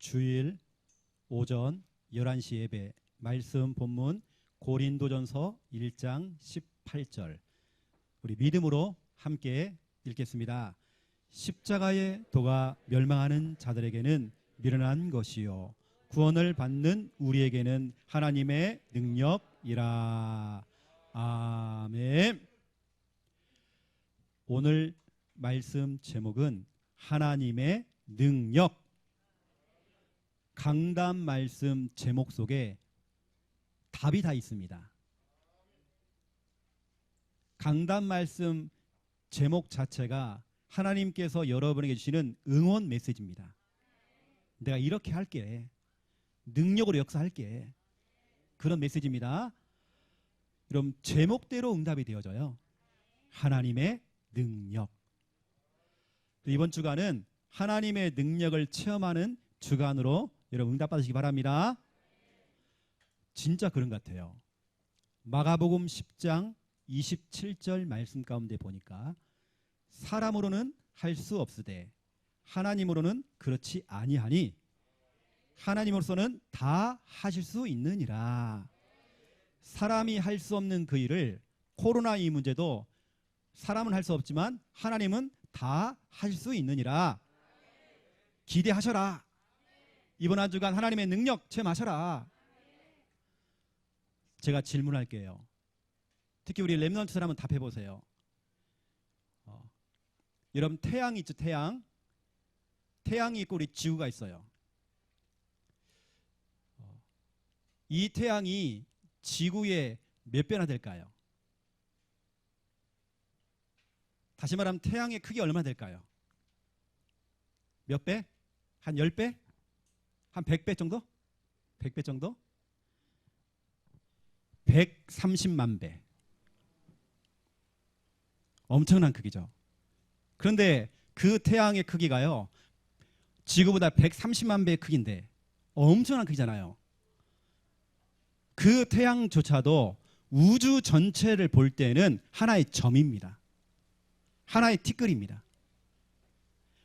주일 오전 11시 예배 말씀 본문 고린도전서 1장 18절 우리 믿음으로 함께 읽겠습니다. 십자가의 도가 멸망하는 자들에게는 미련한 것이요 구원을 받는 우리에게는 하나님의 능력이라. 아멘. 오늘 말씀 제목은 하나님의 능력. 강단 말씀 제목 속에 답이 다 있습니다. 강단 말씀 제목 자체가 하나님께서 여러분에게 주시는 응원 메시지입니다. 내가 이렇게 할게, 능력으로 역사할게, 그런 메시지입니다. 그럼 제목대로 응답이 되어져요. 하나님의 능력. 이번 주간은 하나님의 능력을 체험하는 주간으로 여러분 응답 받으시기 바랍니다. 진짜 그런 것 같아요. 마가복음 10장 27절 말씀 가운데 보니까 사람으로는 할 수 없으되 하나님으로는 그렇지 아니하니 하나님으로서는 다 하실 수 있느니라. 사람이 할 수 없는 그 일을, 코로나 이 문제도 사람은 할 수 없지만 하나님은 다 하실 수 있느니라. 기대하셔라. 이번 한 주간 하나님의 능력 체험하셔라. 제가 질문할게요. 특히 우리 렘넌트 사람은 답해보세요. 여러분 태양이 있죠. 태양이 있고 우리 지구가 있어요. 이 태양이 지구의 몇 배나 될까요? 다시 말하면 태양의 크기가 얼마나 될까요? 몇 배? 한 10배? 한 100배 정도? 100배 정도? 130만 배. 엄청난 크기죠. 그런데 그 태양의 크기가요, 지구보다 130만 배의 크기인데 엄청난 크기잖아요. 그 태양조차도 우주 전체를 볼 때는 하나의 점입니다. 하나의 티끌입니다.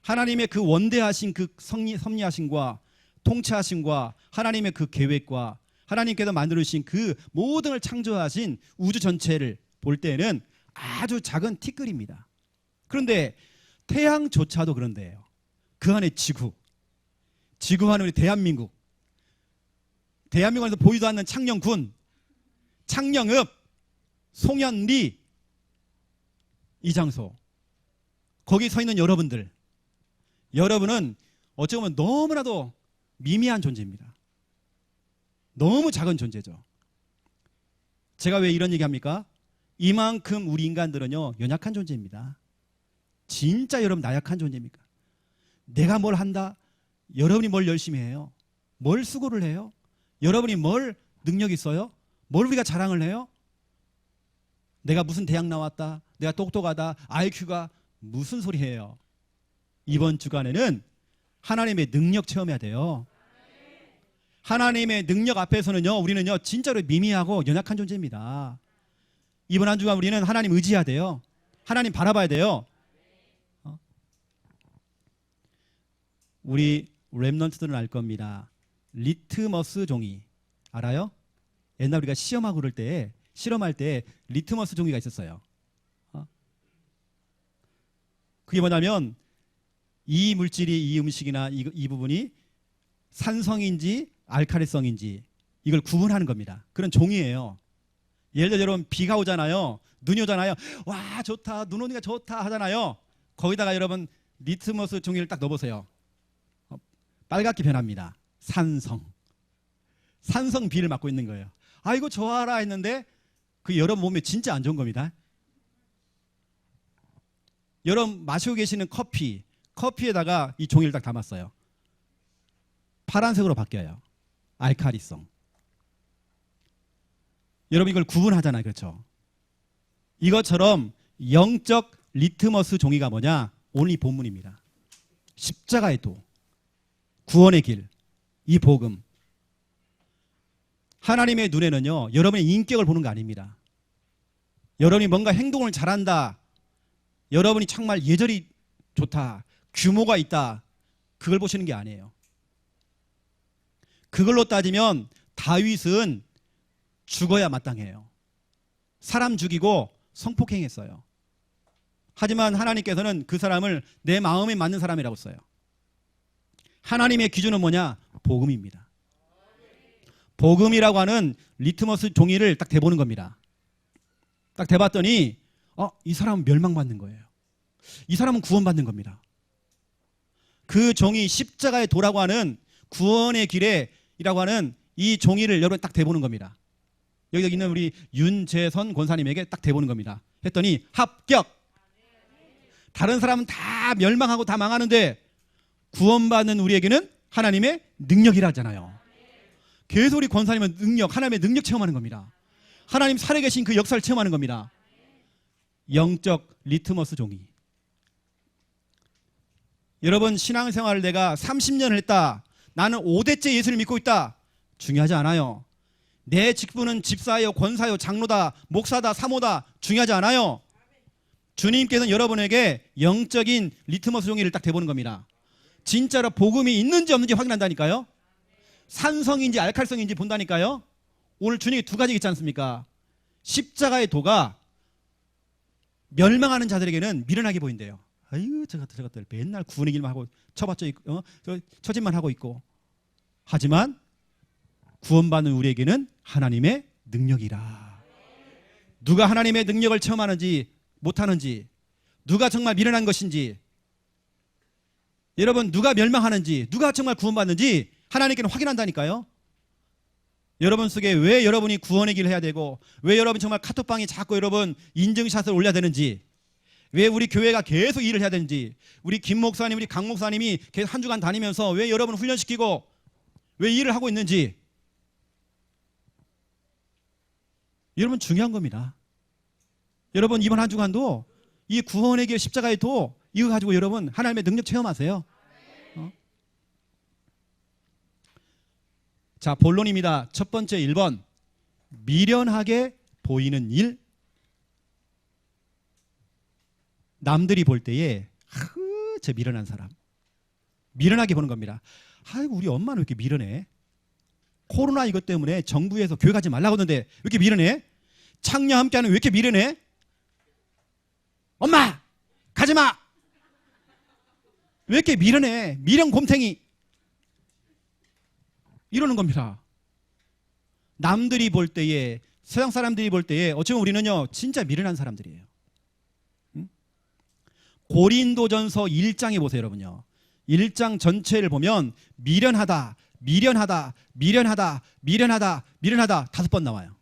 하나님의 그 원대하신 그 섭리하심과 통치하심과 하나님의 그 계획과 하나님께서 만들어주신 그 모든 걸 창조하신 우주 전체를 볼 때는 아주 작은 티끌입니다. 그런데 태양조차도 그런데요. 그 안에 지구 안에 우리 대한민국 안에서 보이도 않는 창녕군, 창녕읍, 송현리, 이장소, 거기 서 있는 여러분들, 여러분은 어찌 보면 너무나도 미미한 존재입니다. 너무 작은 존재죠. 제가 왜 이런 얘기합니까? 이만큼 우리 인간들은요 연약한 존재입니다. 진짜 여러분 나약한 존재입니까? 내가 뭘 한다? 여러분이 뭘 열심히 해요? 뭘 수고를 해요? 여러분이 뭘 능력 있어요? 뭘 우리가 자랑을 해요? 내가 무슨 대학 나왔다, 내가 똑똑하다, IQ가 무슨 소리예요? 이번 주간에는 하나님의 능력 체험해야 돼요. 하나님의 능력 앞에서는요 우리는요 진짜로 미미하고 연약한 존재입니다. 이번 한 주간 우리는 하나님 의지해야 돼요. 하나님 바라봐야 돼요. 우리 렘넌트들은 알 겁니다. 리트머스 종이 알아요? 옛날 우리가 시험하고 그럴 때, 실험할 때 리트머스 종이가 있었어요. 그게 뭐냐면 이 물질이, 이 음식이나 이 부분이 산성인지 알칼리성인지 이걸 구분하는 겁니다. 그런 종이에요. 예를 들어 여러분 비가 오잖아요. 눈이 오잖아요. 와 좋다, 눈 오니까 좋다 하잖아요. 거기다가 여러분 리트머스 종이를 딱 넣어보세요. 빨갛게 변합니다. 산성 B를 맡고 있는 거예요. 아이고 좋아라 했는데 그게 여러분 몸에 진짜 안 좋은 겁니다. 여러분 마시고 계시는 커피에다가 이 종이를 딱 담았어요. 파란색으로 바뀌어요. 알칼리성. 여러분 이걸 구분하잖아요. 그렇죠? 이것처럼 영적 리트머스 종이가 뭐냐? 오늘 이 본문입니다. 십자가의 도, 구원의 길, 이 복음. 하나님의 눈에는요 여러분의 인격을 보는 거 아닙니다. 여러분이 뭔가 행동을 잘한다, 여러분이 정말 예절이 좋다, 규모가 있다, 그걸 보시는 게 아니에요. 그걸로 따지면 다윗은 죽어야 마땅해요. 사람 죽이고 성폭행했어요. 하지만 하나님께서는 그 사람을 내 마음에 맞는 사람이라고 써요. 하나님의 기준은 뭐냐? 복음입니다. 복음이라고 하는 리트머스 종이를 딱 대보는 겁니다. 딱 대봤더니 이 사람은 멸망받는 거예요. 이 사람은 구원받는 겁니다. 그 종이 십자가의 도라고 하는 구원의 길에이라고 하는 이 종이를 여러분 딱 대보는 겁니다. 여기 있는 우리 윤재선 권사님에게 딱 대보는 겁니다. 했더니 합격. 다른 사람은 다 멸망하고 다 망하는데 구원받는 우리에게는 하나님의 능력이라잖아요. 계속 우리 권사님은 하나님의 능력 체험하는 겁니다. 하나님 살아계신 그 역사를 체험하는 겁니다. 영적 리트머스 종이. 여러분, 신앙생활을 내가 30년을 했다, 나는 5대째 예수를 믿고 있다, 중요하지 않아요. 내 직분은 집사요, 권사요, 장로다, 목사다, 사모다, 중요하지 않아요. 주님께서는 여러분에게 영적인 리트머스 종이를 딱 대보는 겁니다. 진짜로 복음이 있는지 없는지 확인한다니까요. 산성인지 알칼성인지 본다니까요. 오늘 주님이 두 가지 있지 않습니까? 십자가의 도가 멸망하는 자들에게는 미련하게 보인대요. 아유, 저것들 맨날 구원의 길만 하고 쳐봤자 처짓만 하고 있고. 하지만 구원받는 우리에게는 하나님의 능력이라. 누가 하나님의 능력을 체험하는지 못하는지, 누가 정말 미련한 것인지, 여러분 누가 멸망하는지, 누가 정말 구원받는지 하나님께는 확인한다니까요. 여러분 속에 왜 여러분이 구원의 길을 해야 되고, 왜 여러분 정말 카톡방에 자꾸 여러분 인증샷을 올려야 되는지, 왜 우리 교회가 계속 일을 해야 되는지, 우리 김 목사님, 우리 강 목사님이 계속 한 주간 다니면서 왜 여러분 훈련시키고 왜 일을 하고 있는지, 여러분 중요한 겁니다. 여러분 이번 한 주간도 이 구원의 길 십자가의 도 이거 가지고 여러분 하나님의 능력 체험하세요. 자, 본론입니다. 첫 번째 1번, 미련하게 보이는 일. 남들이 볼 때에 저 미련한 사람, 미련하게 보는 겁니다. 아이고, 우리 엄마는 왜 이렇게 미련해? 코로나 이것 때문에 정부에서 교회 가지 말라고 하는데 왜 이렇게 미련해? 창녀 함께하는 왜 이렇게 미련해? 엄마 가지마! 왜 이렇게 미련해? 미련 곰탱이! 이러는 겁니다. 남들이 볼 때에, 세상 사람들이 볼 때에 어쩌면 우리는요 진짜 미련한 사람들이에요. 고린도전서 1장에 보세요. 여러분요, 1장 전체를 보면 미련하다, 미련하다, 미련하다, 미련하다, 미련하다 5번 나와요.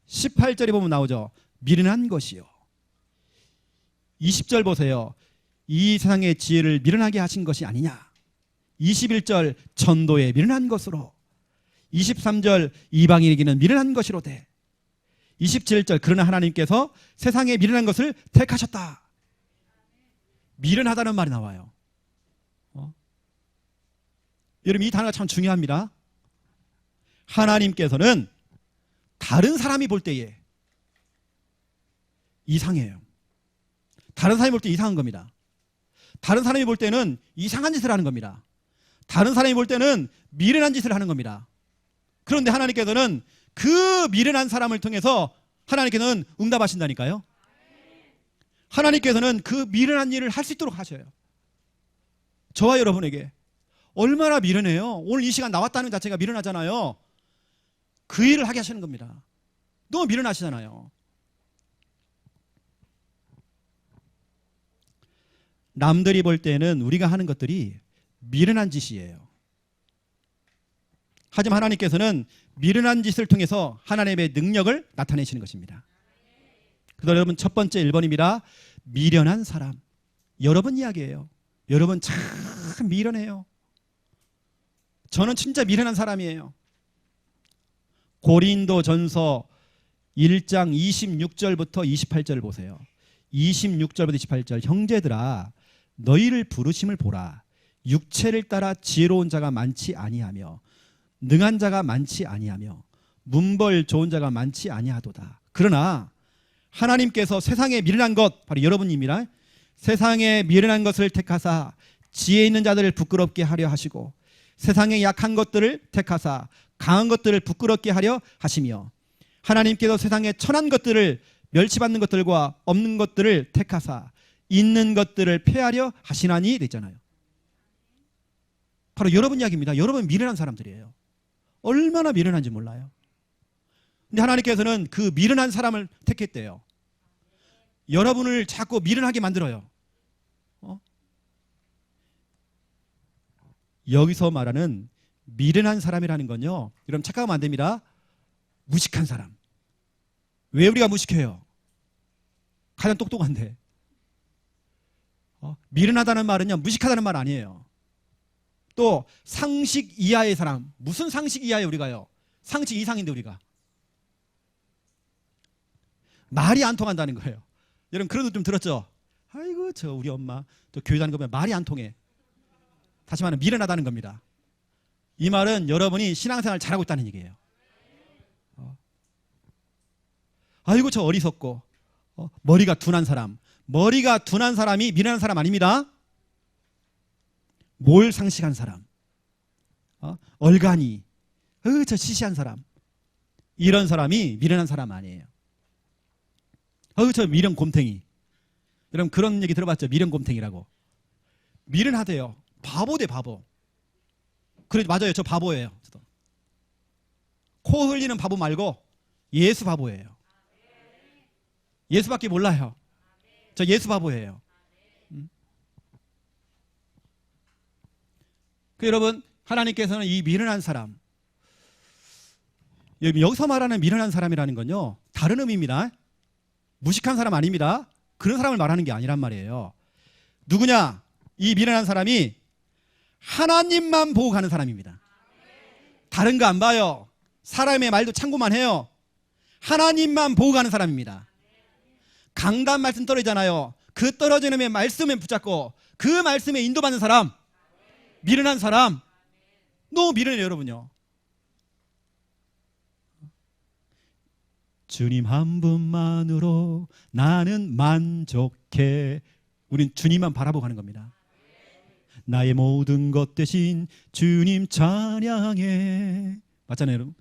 18절에 보면 나오죠. 미련한 것이요. 20절 보세요. 이 세상의 지혜를 미련하게 하신 것이 아니냐. 21절 전도에 미련한 것으로. 23절 이방인에게는 미련한 것이로되. 27절 그러나 하나님께서 세상에 미련한 것을 택하셨다. 미련하다는 말이 나와요. 여러분 이 단어가 참 중요합니다. 하나님께서는 다른 사람이 볼 때에 이상해요. 다른 사람이 볼 때 이상한 겁니다. 다른 사람이 볼 때는 이상한 짓을 하는 겁니다. 다른 사람이 볼 때는 미련한 짓을 하는 겁니다. 그런데 하나님께서는 그 미련한 사람을 통해서 하나님께서는 응답하신다니까요. 하나님께서는 그 미련한 일을 할 수 있도록 하셔요. 저와 여러분에게 얼마나 미련해요. 오늘 이 시간 나왔다는 자체가 미련하잖아요. 그 일을 하게 하시는 겁니다. 너무 미련하시잖아요. 남들이 볼 때는 우리가 하는 것들이 미련한 짓이에요. 하지만 하나님께서는 미련한 짓을 통해서 하나님의 능력을 나타내시는 것입니다. 그래서 여러분 첫 번째 1번입니다. 미련한 사람. 여러분 이야기예요. 여러분 참 미련해요. 저는 진짜 미련한 사람이에요. 고린도전서 1장 26절부터 28절을 보세요. 26절부터 28절. 형제들아 너희를 부르심을 보라. 육체를 따라 지혜로운 자가 많지 아니하며 능한 자가 많지 아니하며 문벌 좋은 자가 많지 아니하도다. 그러나 하나님께서 세상에 미련한 것, 바로 여러분입니다. 세상에 미련한 것을 택하사 지혜 있는 자들을 부끄럽게 하려 하시고 세상의 약한 것들을 택하사 강한 것들을 부끄럽게 하려 하시며 하나님께서 세상의 천한 것들을 멸시받는 것들과 없는 것들을 택하사 있는 것들을 폐하려 하시나니 됐잖아요. 바로 여러분 이야기입니다. 여러분 미련한 사람들이에요. 얼마나 미련한지 몰라요. 근데 하나님께서는 그 미련한 사람을 택했대요. 여러분을 자꾸 미련하게 만들어요. 여기서 말하는 미련한 사람이라는 건요, 여러분 착각하면 안 됩니다. 무식한 사람. 왜 우리가 무식해요? 가장 똑똑한데. 미련하다는 말은요, 무식하다는 말 아니에요. 또 상식 이하의 사람. 무슨 상식 이하에 우리가요? 상식 이상인데 우리가. 말이 안 통한다는 거예요. 여러분 그런 거 좀 들었죠? 아이고 저 우리 엄마 저 교회 다니는 거 보면 말이 안 통해. 다시 말하면 미련하다는 겁니다. 이 말은 여러분이 신앙생활 잘하고 있다는 얘기예요. 아이고 저 어리석고 머리가 둔한 사람. 머리가 둔한 사람이 미련한 사람 아닙니다. 뭘 상식한 사람, 얼간이, 저 시시한 사람, 이런 사람이 미련한 사람 아니에요. 저 미련 곰탱이. 여러분 그런 얘기 들어봤죠? 미련 곰탱이라고. 미련하대요. 바보 대 바보. 그래 맞아요. 저 바보예요. 저도. 코 흘리는 바보 말고 예수 바보예요. 예수밖에 몰라요. 저 예수 바보예요. 여러분 하나님께서는 이 미련한 사람, 여기서 말하는 미련한 사람이라는 건요 다른 의미입니다. 무식한 사람 아닙니다. 그런 사람을 말하는 게 아니란 말이에요. 누구냐? 이 미련한 사람이 하나님만 보고 가는 사람입니다. 다른 거 안 봐요. 사람의 말도 참고만 해요. 하나님만 보고 가는 사람입니다. 강단 말씀 떨어지잖아요. 그 떨어지는 말씀에 붙잡고 그 말씀에 인도받는 사람, 미련한 사람, 너무 미련해요 여러분요. 주님 한 분만으로 나는 만족해. 우린 주님만 바라보고 가는 겁니다. 나의 모든 것 대신 주님 찬양해. 맞잖아요 여러분.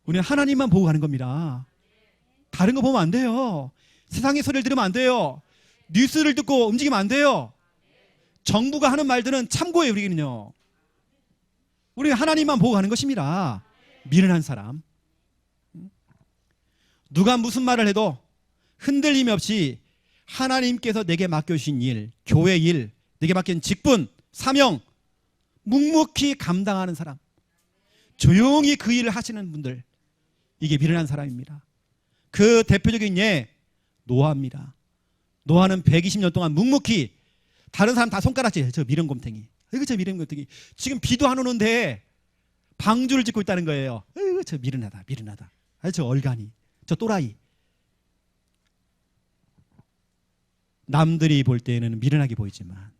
우리는 하나님만 보고 가는 겁니다. 다른 거 보면 안 돼요. 세상의 소리를 들으면 안 돼요. 뉴스를 듣고 움직이면 안 돼요. 정부가 하는 말들은 참고해요. 우리는요. 우리 하나님만 보고 가는 것입니다. 미련한 사람. 누가 무슨 말을 해도 흔들림 없이 하나님께서 내게 맡겨주신 일, 교회 일, 내게 맡긴 직분, 사명 묵묵히 감당하는 사람, 조용히 그 일을 하시는 분들, 이게 미련한 사람입니다. 그 대표적인 예 노아입니다. 노아는 120년 동안 묵묵히, 다른 사람 다 손가락질, 저 미련곰탱이, 아이고 저 미련곰탱이, 지금 비도 안 오는데 방주를 짓고 있다는 거예요. 아이고 저 미련하다, 미련하다, 아이 저 얼간이, 저 또라이. 남들이 볼 때는 미련하게 보이지만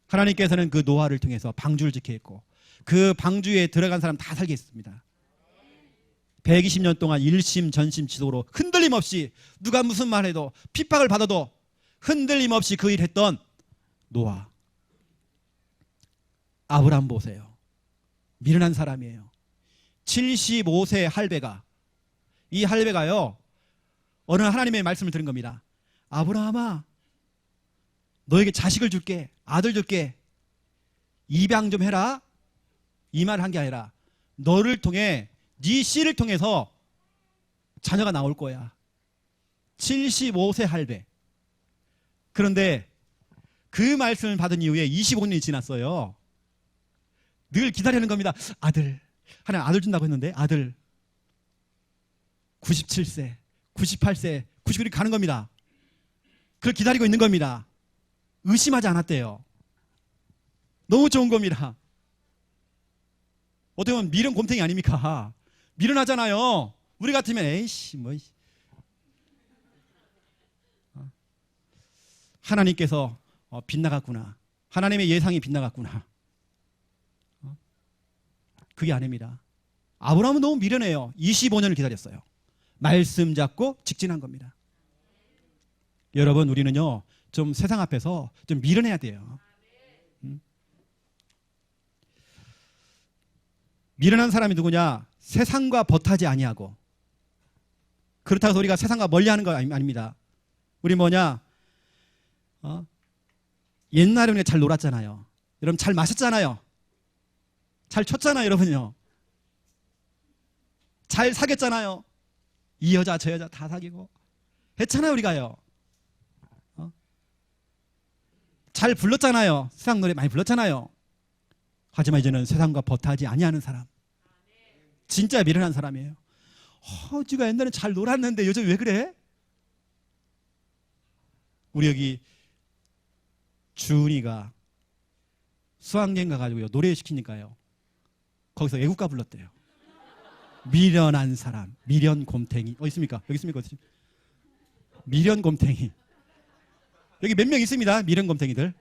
하나님께서는 그 노아를 통해서 방주를 짓게 했고 그 방주에 들어간 사람 다 살게 했습니다. 120년 동안 일심전심지도로 흔들림 없이, 누가 무슨 말해도 핍박을 받아도 흔들림 없이 그 일 했던 노아. 아브람 보세요. 미련한 사람이에요. 75세 할배가, 이 할배가요 어느 하나님의 말씀을 들은 겁니다. 아브라함아, 너에게 자식을 줄게, 아들 줄게, 입양 좀 해라. 이 말을 한 게 아니라 너를 통해, 네 씨를 통해서 자녀가 나올 거야. 75세 할배. 그런데 그 말씀을 받은 이후에 25년이 지났어요. 늘 기다리는 겁니다. 아들, 하나님 아들 준다고 했는데 아들. 97세, 98세, 99세 가는 겁니다. 그걸 기다리고 있는 겁니다. 의심하지 않았대요. 너무 좋은 겁니다. 어떻게 보면 미련 곰탱이 아닙니까? 미련하잖아요. 우리 같으면 에이씨 뭐. 하나님께서 빗나갔구나, 하나님의 예상이 빗나갔구나. 그게 아닙니다. 아브라함은 너무 미련해요. 25년을 기다렸어요. 말씀 잡고 직진한 겁니다. 여러분 우리는요 좀 세상 앞에서 좀 미련해야 돼요. 미련한 사람이 누구냐? 세상과 벗하지 아니하고. 그렇다고 해서 우리가 세상과 멀리하는 거 아닙니다. 우리 뭐냐? 옛날에 우리가 잘 놀았잖아요. 여러분 잘 마셨잖아요. 잘 쳤잖아요, 여러분요. 잘 사귀었잖아요. 이 여자 저 여자 다 사귀고 했잖아요, 우리가요. 잘 불렀잖아요. 세상 노래 많이 불렀잖아요. 하지만 이제는 세상과 벗하지 아니하는 사람, 진짜 미련한 사람이에요. 네가 옛날에 잘 놀았는데 요즘 왜 그래? 우리 여기 주은이가 수학여행 가가지고요 노래 시키니까요 거기서 애국가 불렀대요. 미련한 사람, 미련 곰탱이. 있습니까? 여기 있습니까? 미련 곰탱이. 여기 몇 명 있습니다. 미련 곰탱이들.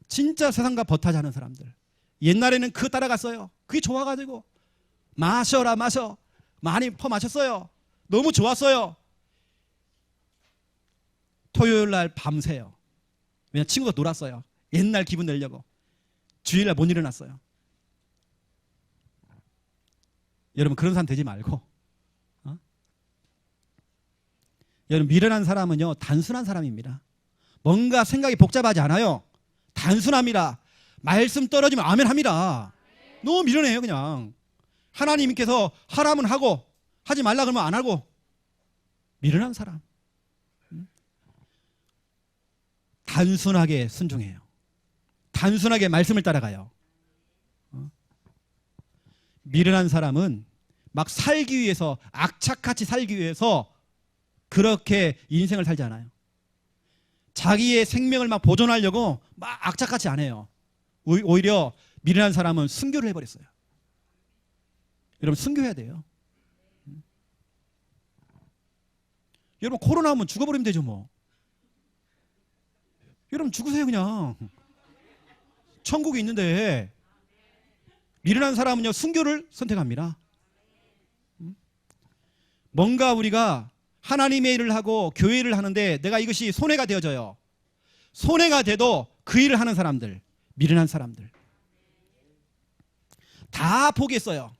진짜 세상과 벗하지 않은 사람들. 옛날에는 그거 따라갔어요. 그게 좋아가지고 마셔라 마셔. 많이 퍼마셨어요. 너무 좋았어요. 토요일 날 밤새요. 왜냐면 친구가 놀았어요. 옛날 기분 내려고. 주일날 못 일어났어요. 여러분 그런 사람 되지 말고. 여러분 미련한 사람은요 단순한 사람입니다. 뭔가 생각이 복잡하지 않아요. 단순합니다. 말씀 떨어지면 아멘 합니다. 너무 미련해요. 그냥 하나님께서 하라면 하고 하지 말라 그러면 안 하고. 미련한 사람. 단순하게 순종해요. 단순하게 말씀을 따라가요. 미련한 사람은 막 살기 위해서, 악착같이 살기 위해서 그렇게 인생을 살지 않아요. 자기의 생명을 막 보존하려고 막 악착같이 안 해요. 오히려 미련한 사람은 순교를 해버렸어요. 여러분 순교해야 돼요. 여러분 코로나 오면 죽어버리면 되죠 뭐. 여러분 죽으세요 그냥. 천국이 있는데. 미련한 사람은요 순교를 선택합니다. 뭔가 우리가 하나님의 일을 하고 교회 일을 하는데 내가 이것이 손해가 되어져요. 손해가 돼도 그 일을 하는 사람들, 미련한 사람들. 다 포기했어요.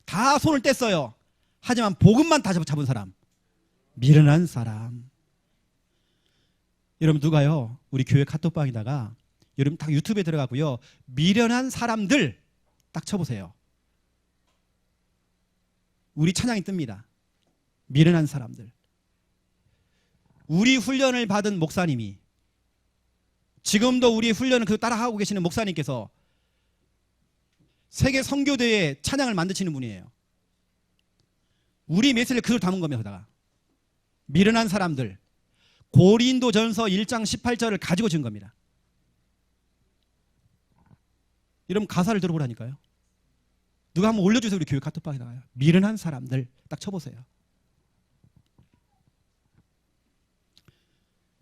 다 손을 뗐어요. 하지만 복음만 다 잡은 사람, 미련한 사람. 여러분 누가요 우리 교회 카톡방에다가 여러분 딱 유튜브에 들어가고요 미련한 사람들 딱 쳐보세요. 우리 찬양이 뜹니다. 미련한 사람들. 우리 훈련을 받은 목사님이, 지금도 우리 훈련을 그 따라하고 계시는 목사님께서 세계 선교대회 찬양을 만드시는 분이에요. 우리 메시지를 그걸 담은 겁니다. 거기다가 미련한 사람들, 고린도전서 1장 18절을 가지고 지은 겁니다. 여러분 가사를 들어보라니까요. 누가 한번 올려주세요. 우리 교회 카톡방에다가요. 미련한 사람들 딱 쳐보세요.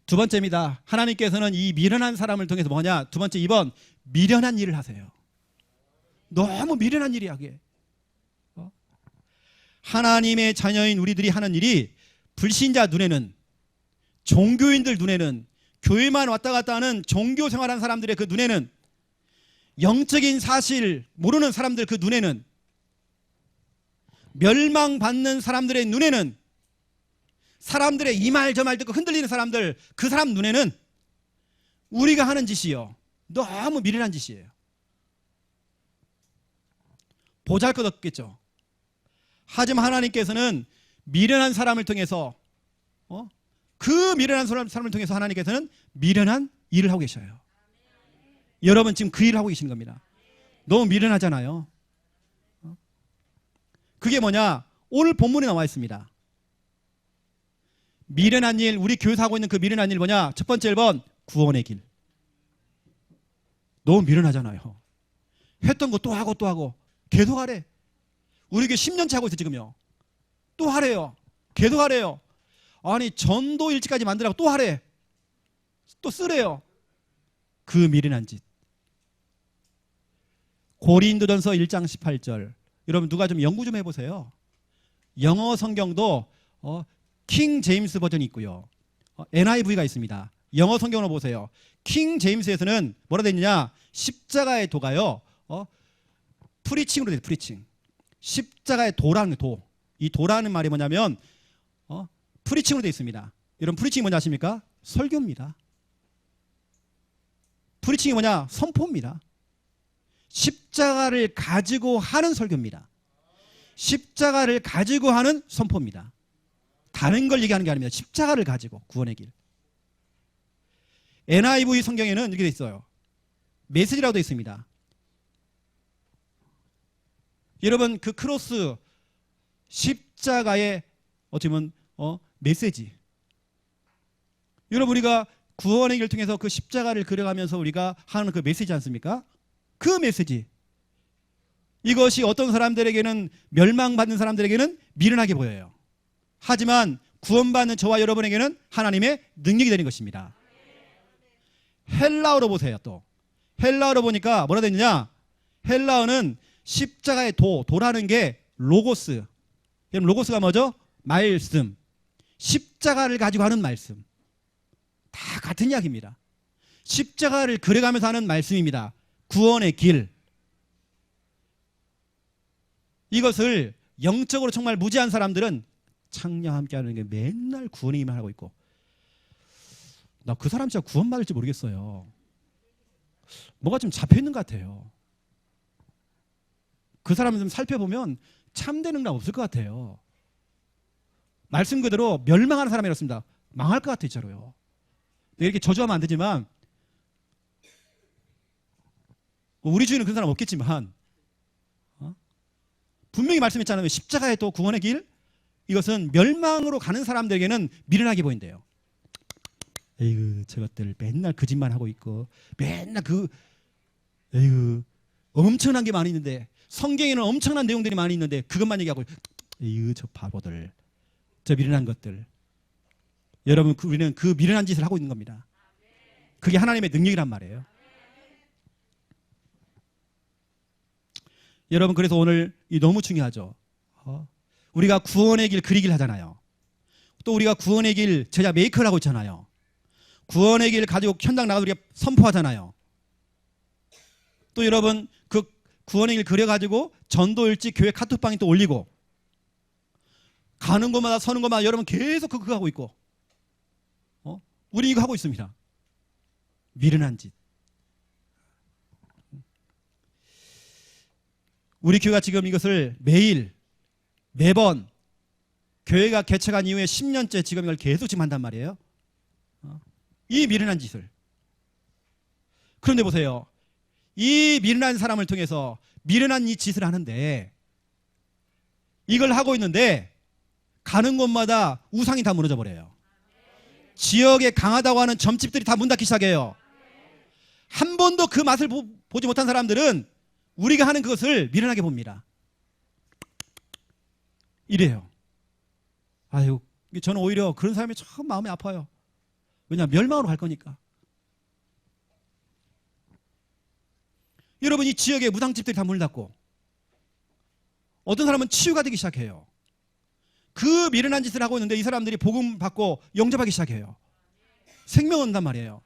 두 번째입니다. 하나님께서는 이 미련한 사람을 통해서 뭐냐? 두 번째 2번 미련한 일을 하세요. 너무 미련한 일이야 그게. 하나님의 자녀인 우리들이 하는 일이 불신자 눈에는, 종교인들 눈에는, 교회만 왔다 갔다 하는 종교 생활하는 사람들의 그 눈에는, 영적인 사실 모르는 사람들 그 눈에는, 멸망받는 사람들의 눈에는, 사람들의 이 말 저 말 듣고 흔들리는 사람들 그 사람 눈에는 우리가 하는 짓이요 너무 미련한 짓이에요. 보잘것없겠죠. 하지만 하나님께서는 미련한 사람을 통해서 그 미련한 사람을 통해서 하나님께서는 미련한 일을 하고 계셔요. 여러분 지금 그 일을 하고 계시는 겁니다. 너무 미련하잖아요. 그게 뭐냐? 오늘 본문에 나와 있습니다. 미련한 일, 우리 교회에서 하고 있는 그 미련한 일 뭐냐? 첫 번째 1번 구원의 길. 너무 미련하잖아요. 했던 거 또 하고 또 하고 계속 하래. 우리 교회 10년째 하고 있어 지금요. 또 하래요. 계속 하래요. 아니 전도 일지까지 만들라고 또 하래. 또 쓰래요. 그 미련한 짓. 고린도전서 1장 18절. 여러분 누가 좀 연구 좀 해보세요. 영어 성경도 킹 제임스 버전이 있고요. NIV가 있습니다. 영어 성경으로 보세요. 킹 제임스에서는 뭐라 되어 있느냐? 십자가의 도가요. 프리칭으로 돼요. 프리칭. 십자가의 도라는 도. 이 도라는 말이 뭐냐면 프리칭으로 되어 있습니다. 여러분 프리칭이 뭔지 아십니까? 설교입니다. 프리칭이 뭐냐? 선포입니다. 십자가를 가지고 하는 설교입니다. 십자가를 가지고 하는 선포입니다. 다른 걸 얘기하는 게 아닙니다. 십자가를 가지고 구원의 길. NIV 성경에는 이렇게 되어 있어요. 메시지라고 되어 있습니다. 여러분 그 크로스 십자가의 어떻게 보면 메시지. 여러분 우리가 구원의 길을 통해서 그 십자가를 그려가면서 우리가 하는 그 메시지 않습니까? 그 메시지. 이것이 어떤 사람들에게는 멸망받는 사람들에게는 미련하게 보여요. 하지만 구원받는 저와 여러분에게는 하나님의 능력이 되는 것입니다. 헬라어로 보세요. 또 헬라어로 보니까 뭐라 되어 있느냐? 헬라어는 십자가의 도라는 게 로고스. 그럼 로고스가 뭐죠? 말씀. 십자가를 가지고 하는 말씀. 다 같은 이야기입니다. 십자가를 그려가면서 하는 말씀입니다. 구원의 길. 이것을 영적으로 정말 무지한 사람들은 창녀와 함께하는 게 맨날 구원의 일만 하고 있고, 나 그 사람 진짜 구원받을지 모르겠어요. 뭐가 좀 잡혀있는 것 같아요. 그 사람을 좀 살펴보면 참된 능력 없을 것 같아요. 말씀 그대로 멸망하는 사람이었습니다. 망할 것 같아요. 진짜로요. 이렇게 저주하면 안 되지만, 우리 주위는 그런 사람 없겠지만 분명히 말씀했잖아요. 십자가의 또 구원의 길, 이것은 멸망으로 가는 사람들에게는 미련하게 보인대요. 에이그 저것들 맨날 거짓말 하고 있고 맨날 에이그 엄청난 게 많이 있는데, 성경에는 엄청난 내용들이 많이 있는데 그것만 얘기하고, 에이그 저 바보들, 저 미련한 것들. 여러분 우리는 그 미련한 짓을 하고 있는 겁니다. 그게 하나님의 능력이란 말이에요. 여러분 그래서 오늘 이 너무 중요하죠. 우리가 구원의 길 그리기를 하잖아요. 또 우리가 구원의 길 제자 메이커를 하고 있잖아요. 구원의 길 가지고 현장 나가서 우리가 선포하잖아요. 또 여러분 그 구원의 길 그려가지고 전도일지 교회 카톡방에 또 올리고, 가는 곳마다 서는 곳마다 여러분 계속 그거 하고 있고, 우리 이거 하고 있습니다. 미련한 짓. 우리 교회가 지금 이것을 매번 교회가 개척한 이후에 10년째 지금 이걸 계속 지금 한단 말이에요. 이 미련한 짓을. 그런데 보세요. 이 미련한 사람을 통해서 미련한 이 짓을 하는데, 이걸 하고 있는데 가는 곳마다 우상이 다 무너져 버려요. 지역에 강하다고 하는 점집들이 다 문 닫기 시작해요. 한 번도 그 맛을 보지 못한 사람들은 우리가 하는 그것을 미련하게 봅니다. 이래요. 아유, 저는 오히려 그런 사람이 참 마음이 아파요. 왜냐하면 멸망으로 갈 거니까. 여러분 이 지역에 무당집들이 다 문을 닫고, 어떤 사람은 치유가 되기 시작해요. 그 미련한 짓을 하고 있는데 이 사람들이 복음 받고 영접하기 시작해요. 생명 얻는단 말이에요.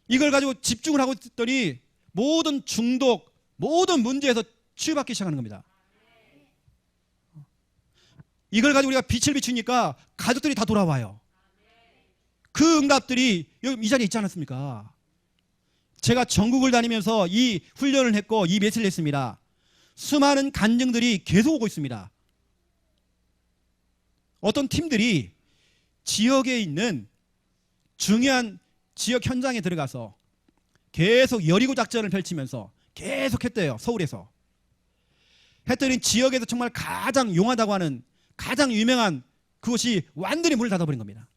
이걸 가지고 집중을 하고 있더니 모든 중독, 모든 문제에서 치유받기 시작하는 겁니다. 이걸 가지고 우리가 빛을 비추니까 가족들이 다 돌아와요. 그 응답들이 여기 이 자리에 있지 않았습니까? 제가 전국을 다니면서 이 훈련을 했고 이 메시지를 했습니다. 수많은 간증들이 계속 오고 있습니다. 어떤 팀들이 지역에 있는 중요한 지역 현장에 들어가서 계속 여리고 작전을 펼치면서 계속 했대요. 서울에서. 했더니 지역에서 정말 가장 용하다고 하는, 가장 유명한 그것이 완전히 문을 닫아버린 겁니다.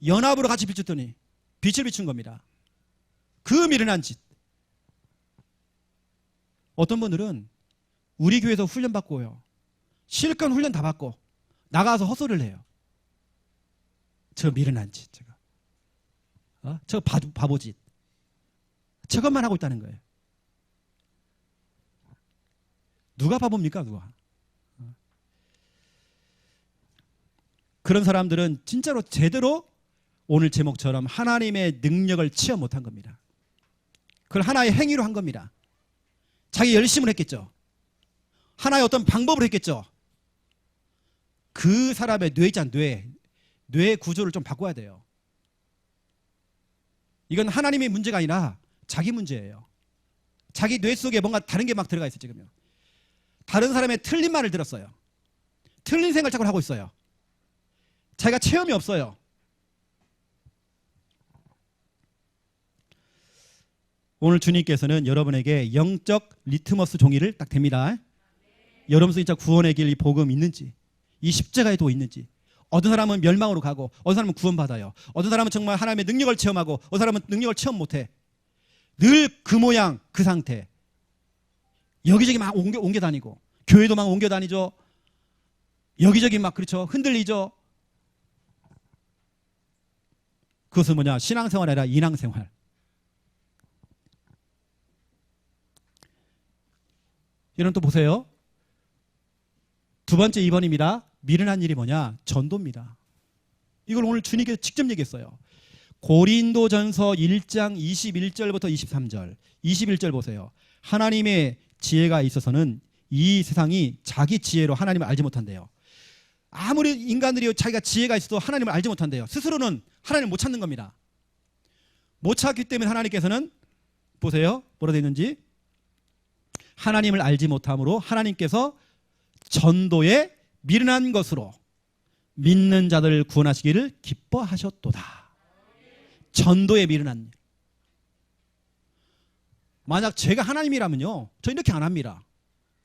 연합으로 같이 비췄더니 빛을 비춘 겁니다. 그 미련한 짓. 어떤 분들은 우리 교회에서 훈련 받고요, 실컷 훈련 다 받고 나가서 헛소리를 해요. 저 미련한 짓, 저 바보짓, 저것만 하고 있다는 거예요. 누가 바보입니까? 누가? 그런 사람들은 진짜로 제대로 오늘 제목처럼 하나님의 능력을 체험 못한 겁니다. 그걸 하나의 행위로 한 겁니다. 자기 열심을 했겠죠. 하나의 어떤 방법을 했겠죠. 그 사람의 뇌 있잖아, 뇌 구조를 좀 바꿔야 돼요. 이건 하나님의 문제가 아니라 자기 문제예요. 자기 뇌 속에 뭔가 다른 게 막 들어가 있어요. 지금요. 다른 사람의 틀린 말을 들었어요. 틀린 생각을 하고 있어요. 자기가 체험이 없어요. 오늘 주님께서는 여러분에게 영적 리트머스 종이를 딱 댑니다. 여러분 진짜 구원의 길, 이 복음 있는지, 이 십자가에 도 있는지. 어떤 사람은 멸망으로 가고 어떤 사람은 구원받아요. 어떤 사람은 정말 하나님의 능력을 체험하고 어떤 사람은 능력을 체험 못해. 늘 그 모양 그 상태. 여기저기 막 옮겨 다니고 교회도 막 옮겨 다니죠. 여기저기 막 그렇죠. 흔들리죠. 그것은 뭐냐? 신앙생활이 아니라 인앙생활. 여러분 또 보세요. 두 번째 2번입니다. 미련한 일이 뭐냐? 전도입니다. 이걸 오늘 주님께서 직접 얘기했어요. 고린도전서 1장 21절부터 23절. 21절 보세요. 하나님의 지혜가 있어서는 이 세상이 자기 지혜로 하나님을 알지 못한대요. 아무리 인간들이 자기가 지혜가 있어도 하나님을 알지 못한대요. 스스로는 하나님을 못 찾는 겁니다. 못 찾기 때문에 하나님께서는 보세요. 뭐라 되어 있는지. 하나님을 알지 못함으로 하나님께서 전도에 미련한 것으로 믿는 자들을 구원하시기를 기뻐하셨도다. 전도에 미련한 일. 만약 제가 하나님이라면요, 저 이렇게 안 합니다.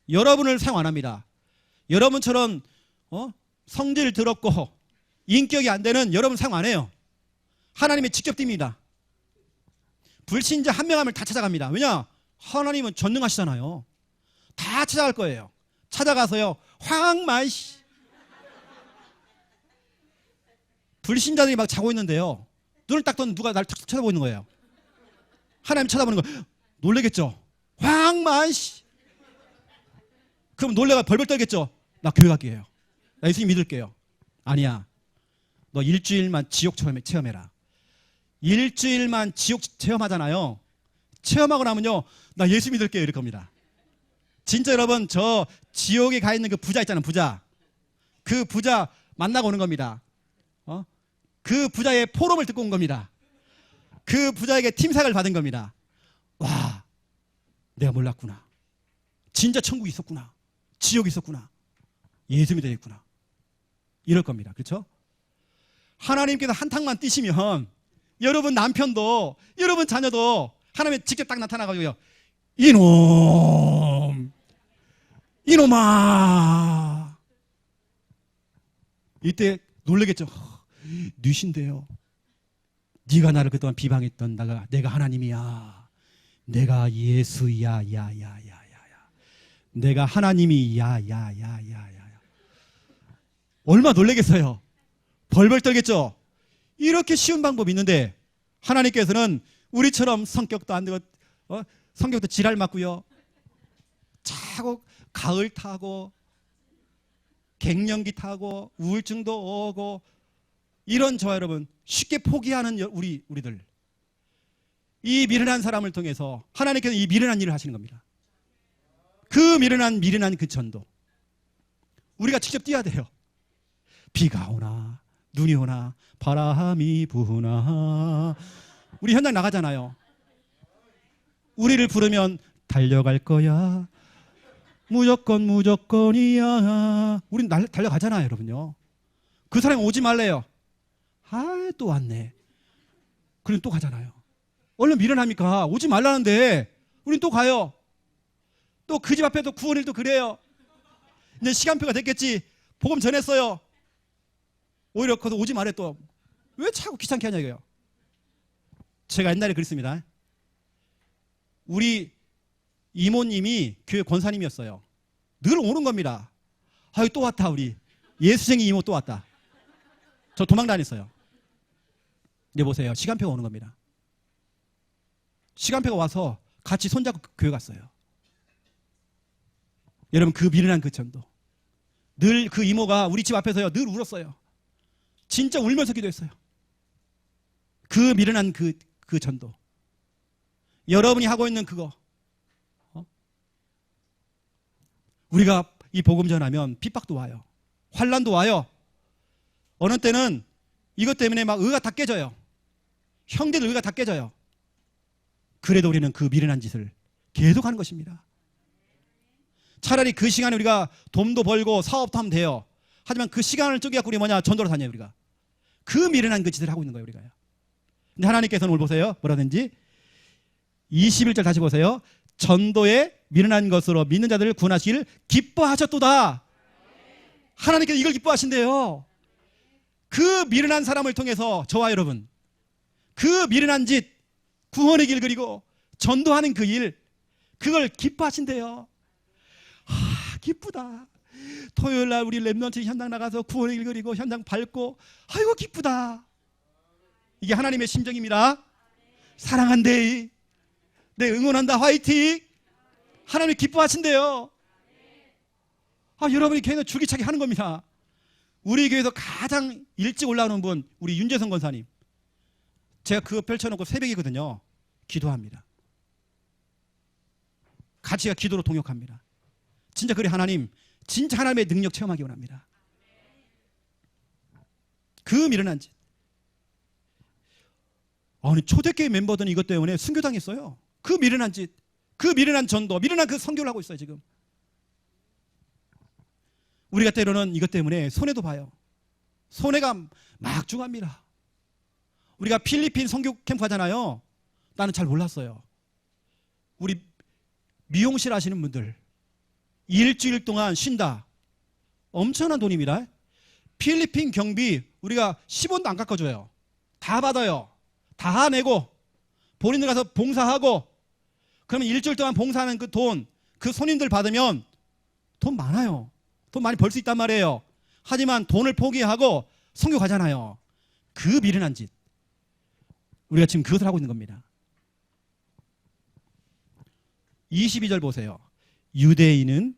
여러분을 사용 안 합니다. 여러분처럼 성질 더럽고 인격이 안 되는 여러분 사용 안 해요. 하나님이 직접 뜁니다. 불신자 한 명 하면 다 찾아갑니다. 왜냐? 하나님은 전능하시잖아요. 다 찾아갈 거예요. 찾아가서요, 황마이씨. 불신자들이 막 자고 있는데요. 눈을 딱 떴는데 누가 나를 탁 쳐다보고 있는 거예요. 하나님 쳐다보는 거 놀래겠죠. 황마이씨. 그럼 놀래가 벌벌 떨겠죠. 나 교회 갈게요. 나 예수님 믿을게요. 아니야. 너 일주일만 지옥 체험해라. 일주일만 지옥 체험하잖아요. 체험하고 나면요, 나 예수 믿을게요 이럴 겁니다. 진짜 여러분, 저 지옥에 가 있는 그 부자 있잖아요. 부자. 그 부자 만나고 오는 겁니다. 그 부자의 포럼을 듣고 온 겁니다. 그 부자에게 팀삭을 받은 겁니다. 와, 내가 몰랐구나. 진짜 천국이 있었구나. 지옥이 있었구나. 예수 믿어야겠구나. 이럴 겁니다. 그렇죠? 하나님께서 한탕만 뛰시면 여러분 남편도 여러분 자녀도 하나님이 직접 딱 나타나가지고요, 이놈아. 이때 놀라겠죠. 뉘신데요. 네가 나를 그동안 비방했던 내가 하나님이야. 내가 예수야. 내가 하나님이 야야야야야. 얼마 놀라겠어요. 벌벌 떨겠죠. 이렇게 쉬운 방법이 있는데 하나님께서는 우리처럼 성격도 안 되고 성격도 지랄 맞고요. 자고 가을 타고 갱년기 타고 우울증도 오고 이런 저와 여러분 쉽게 포기하는 우리들, 이 미련한 사람을 통해서 하나님께서 이 미련한 일을 하시는 겁니다. 그 미련한 그 전도 우리가 직접 뛰어야 돼요. 비가 오나 눈이 오나 바람이 부나 우리 현장 나가잖아요. 우리를 부르면 달려갈 거야. 무조건이야. 우린 달려가잖아요, 여러분요. 그 사람이 오지 말래요. 또 왔네. 그럼 또 가잖아요. 얼른 미련합니까? 오지 말라는데 우린 또 가요. 또 그 집 앞에도 구원일도 그래요. 이제 시간표가 됐겠지. 복음 전했어요. 오히려 거기서 오지 말래. 또 왜 자꾸 귀찮게 하냐 이거요. 제가 옛날에 그랬습니다. 우리 이모님이 교회 권사님이었어요. 늘 오는 겁니다. 또 왔다. 우리 예수쟁이 이모 또 왔다. 저 도망 다녔어요. 이제 보세요. 시간표가 오는 겁니다. 시간표가 와서 같이 손잡고 교회 갔어요. 여러분, 그 미련한 그 전도. 늘 그 이모가 우리 집 앞에서요, 늘 울었어요. 진짜 울면서 기도했어요. 그 미련한 그 전도. 여러분이 하고 있는 그거, 우리가 이 복음 전하면 핍박도 와요. 환난도 와요. 어느 때는 이것 때문에 막 의가 다 깨져요. 형제들 의가 다 깨져요. 그래도 우리는 그 미련한 짓을 계속하는 것입니다. 차라리 그 시간에 우리가 돈도 벌고 사업도 하면 돼요. 하지만 그 시간을 쪼개갖고 우리 뭐냐, 전도로 다녀요. 우리가 그 미련한 그 짓을 하고 있는 거예요. 우리가요. 근데 하나님께서는 오늘 보세요, 뭐라든지 21절 다시 보세요. 전도에 미련한 것으로 믿는 자들을 구원하시기를 기뻐하셨도다. 하나님께서 이걸 기뻐하신대요. 그 미련한 사람을 통해서 저와 여러분, 그 미련한 짓, 구원의 길, 그리고 전도하는 그 일, 그걸 기뻐하신대요. 기쁘다. 토요일날 우리 랩런트 현장 나가서 구원의 길 그리고 현장 밟고, 아이고 기쁘다. 이게 하나님의 심정입니다. 사랑한대, 네, 응원한다, 화이팅. 하나님이 기뻐하신대요. 여러분이 교회에서 줄기차게 하는 겁니다. 우리 교회에서 가장 일찍 올라오는 분, 우리 윤재성 권사님. 제가 그거 펼쳐놓고 새벽이거든요. 기도합니다. 같이 기도로 동역합니다. 진짜 그래, 하나님, 진짜 하나님의 능력 체험하기 원합니다. 그 미련한 짓. 아니, 초대교회 멤버들은 이것 때문에 순교당했어요. 그 미련한 짓, 그 미련한 전도, 미련한 그 선교를 하고 있어요. 지금 우리가 때로는 이것 때문에 손해도 봐요. 손해가 막중합니다. 우리가 필리핀 선교 캠프 하잖아요. 나는 잘 몰랐어요. 우리 미용실 하시는 분들 일주일 동안 쉰다. 엄청난 돈입니다. 필리핀 경비 우리가 10원도 안 깎아줘요. 다 받아요. 다 내고 본인들 가서 봉사하고, 그러면 일주일 동안 봉사하는 그 돈, 그 손님들 받으면 돈 많아요. 돈 많이 벌 수 있단 말이에요. 하지만 돈을 포기하고 선교 가잖아요. 그 미련한 짓, 우리가 지금 그것을 하고 있는 겁니다. 22절 보세요. 유대인은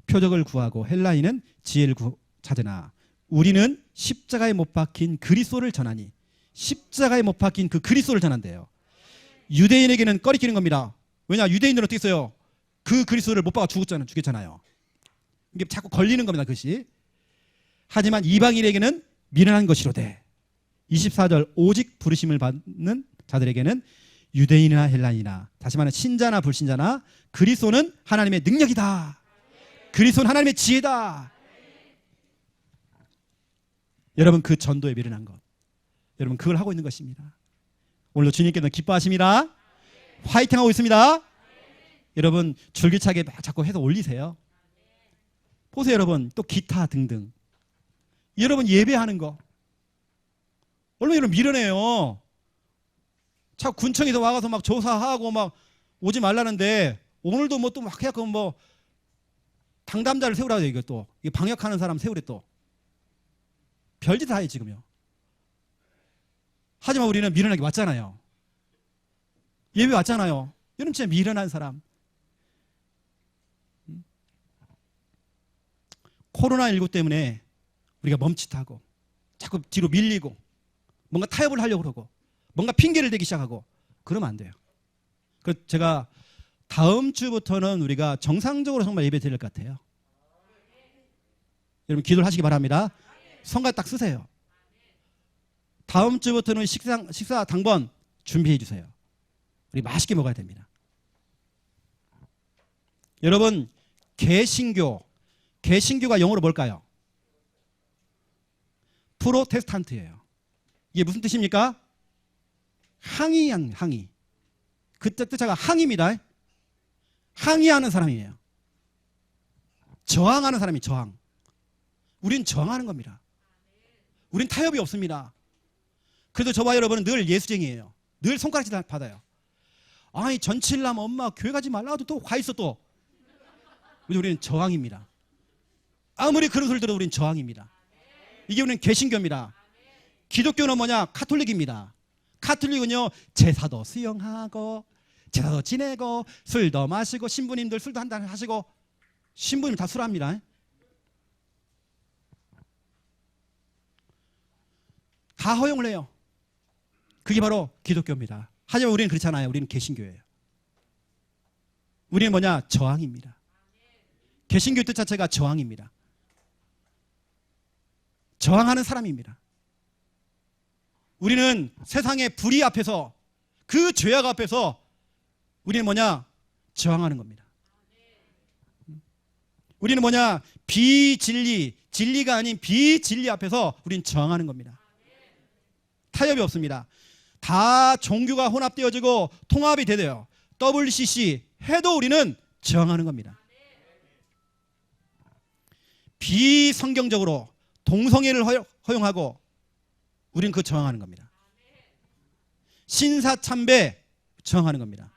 표적을 구하고 헬라인은 지혜를 찾으나 우리는 십자가에 못 박힌 그리스도를 전하니. 십자가에 못 박힌 그 그리스도를 전한대요. 유대인에게는 꺼리끼는 겁니다. 왜냐, 유대인들은 어떻게 했어요? 그 그리스도를 못 박아 죽였잖아요. 이게 자꾸 걸리는 겁니다, 그것이. 하지만 이방인에게는 미련한 것이로되. 24절, 오직 부르심을 받는 자들에게는 유대인이나 헬라인이나, 다시 말하면 신자나 불신자나, 그리스도는 하나님의 능력이다. 그리스도는 하나님의 지혜다. 여러분, 그 전도에 미련한 것, 여러분 그걸 하고 있는 것입니다. 오늘도 주님께서 기뻐하십니다. 화이팅하고 있습니다. 여러분 줄기차게 막 자꾸 해서 올리세요. 보세요, 여러분. 또 기타 등등. 여러분 예배하는 거 얼마나 여러분 미련해요. 자꾸 군청에서 와가서 막 조사하고 막 오지 말라는데, 오늘도 뭐 또 막 해갖고 뭐 당담자를 세우라고 이거 또 방역하는 사람 세우래. 또 별짓 다 해 지금요. 하지만 우리는 미련하게 왔잖아요. 예배 왔잖아요. 여러분 진짜 미련한 사람. 코로나19 때문에 우리가 멈칫하고 자꾸 뒤로 밀리고 뭔가 타협을 하려고 그러고 뭔가 핑계를 대기 시작하고 그러면 안 돼요. 그래서 제가 다음 주부터는 우리가 정상적으로 정말 예배 드릴 것 같아요. 여러분 기도를 하시기 바랍니다. 성가 딱 쓰세요. 다음 주부터는 식사 당번 준비해 주세요. 우리 맛있게 먹어야 됩니다. 여러분 개신교가 영어로 뭘까요? 프로테스탄트예요. 이게 무슨 뜻입니까? 항의. 그 뜻자가 항입니다. 항의하는 사람이에요. 저항하는 사람이 저항. 우린 저항하는 겁니다. 우린 타협이 없습니다. 그래도 저와 여러분은 늘 예수쟁이에요. 늘 손가락질 받아요. 아니 전칠남 엄마 교회 가지 말라도 또 가 있어 또. 우리는 저항입니다. 아무리 그런 소리 들어도 우리는 저항입니다. 이게 우리는 개신교입니다. 기독교는 뭐냐? 카톨릭입니다. 카톨릭은요 제사도 수영하고 제사도 지내고 술도 마시고 신부님들 술도 한잔 하시고, 신부님 다 술합니다. 다 허용을 해요. 그게 바로 기독교입니다. 하지만 우리는 그렇잖아요. 우리는 개신교예요. 우리는 뭐냐? 저항입니다. 개신교 뜻 자체가 저항입니다. 저항하는 사람입니다. 우리는 세상의 불의 앞에서, 그 죄악 앞에서 우리는 뭐냐? 저항하는 겁니다. 우리는 뭐냐? 비진리, 진리가 아닌 비진리 앞에서 우리는 저항하는 겁니다. 타협이 없습니다. 다 종교가 혼합되어지고 통합이 되대요. WCC 해도 우리는 저항하는 겁니다. 비성경적으로 동성애를 허용하고 우리는 그 저항하는 겁니다. 신사참배 저항하는 겁니다.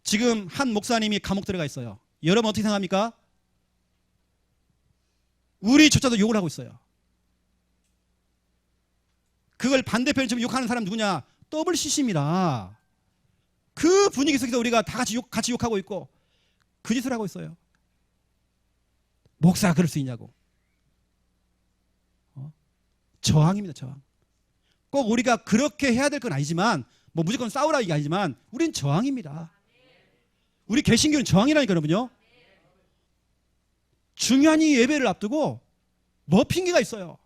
지금 한 목사님이 감옥 들어가 있어요. 여러분 어떻게 생각합니까? 우리조차도 욕을 하고 있어요. 그걸 반대편 지금 욕하는 사람 누구냐? WCC입니다. 그 분위기 속에서 우리가 다 같이 욕하고 있고 그 짓을 하고 있어요. 목사가 그럴 수 있냐고. 저항입니다. 저항. 꼭 우리가 그렇게 해야 될 건 아니지만, 뭐 무조건 싸우라 이게 아니지만 우린 저항입니다. 우리 개신교는 저항이라니까 여러분요. 중요한 이 예배를 앞두고 뭐 핑계가 있어요.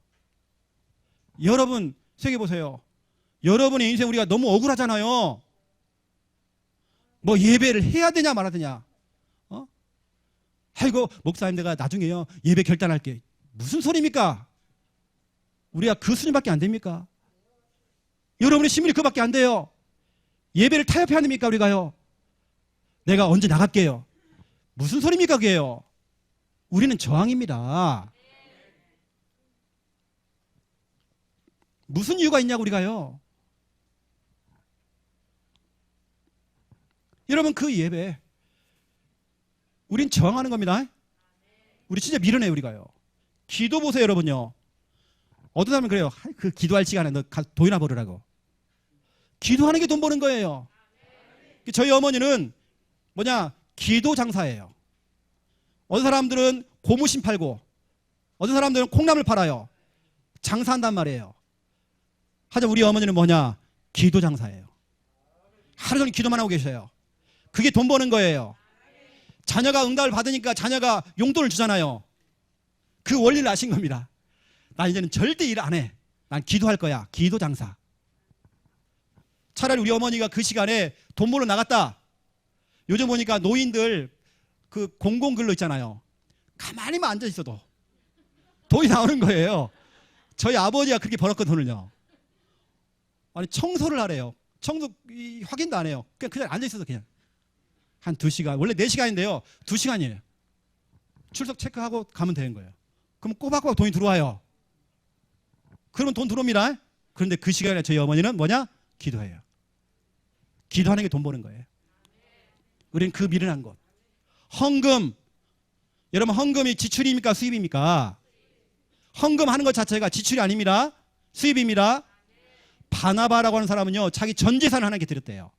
여러분 생각해 보세요. 여러분의 인생 우리가 너무 억울하잖아요. 뭐 예배를 해야 되냐 말아야 되냐. 아이고 목사님 내가 나중에요 예배 결단할게. 무슨 소리입니까? 우리가 그 수준밖에 안 됩니까? 여러분의 신분이 그밖에 안 돼요. 예배를 타협해야 됩니까 우리가요? 내가 언제 나갈게요. 무슨 소리입니까 그게요? 우리는 저항입니다. 무슨 이유가 있냐고 우리가요. 여러분 그 예배 우린 저항하는 겁니다. 우리 진짜 밀어내요 우리가요. 기도 보세요 여러분요. 어떤 사람은 그래요. 그 기도할 시간에 너 돈이나 벌으라고. 기도하는 게 돈 버는 거예요. 저희 어머니는 뭐냐? 기도 장사예요. 어떤 사람들은 고무신 팔고 어떤 사람들은 콩나물 팔아요. 장사한단 말이에요. 하지만 우리 어머니는 뭐냐? 기도 장사예요. 하루 종일 기도만 하고 계셔요. 그게 돈 버는 거예요. 자녀가 응답을 받으니까 자녀가 용돈을 주잖아요. 그 원리를 아신 겁니다. 나 이제는 절대 일 안 해. 난 기도할 거야. 기도 장사. 차라리 우리 어머니가 그 시간에 돈 벌러 나갔다. 요즘 보니까 노인들 그 공공근로 있잖아요. 가만히만 앉아 있어도 돈이 나오는 거예요. 저희 아버지가 그렇게 벌었거든 돈을요. 아니 청소를 하래요. 청소 확인도 안 해요. 그냥 앉아 있어서 그냥 한 2시간. 원래 4시간인데요. 2시간이에요. 출석 체크하고 가면 되는 거예요. 그럼 꼬박꼬박 돈이 들어와요. 그러면 돈 들어옵니다. 그런데 그 시간에 저희 어머니는 뭐냐? 기도해요. 기도하는 게 돈 버는 거예요. 우리는 그 미련한 것. 헌금. 여러분 헌금이 지출입니까? 수입입니까? 헌금하는 것 자체가 지출이 아닙니다. 수입입니다. 바나바라고 하는 사람은요. 자기 전 재산을 하나님께 드렸대요.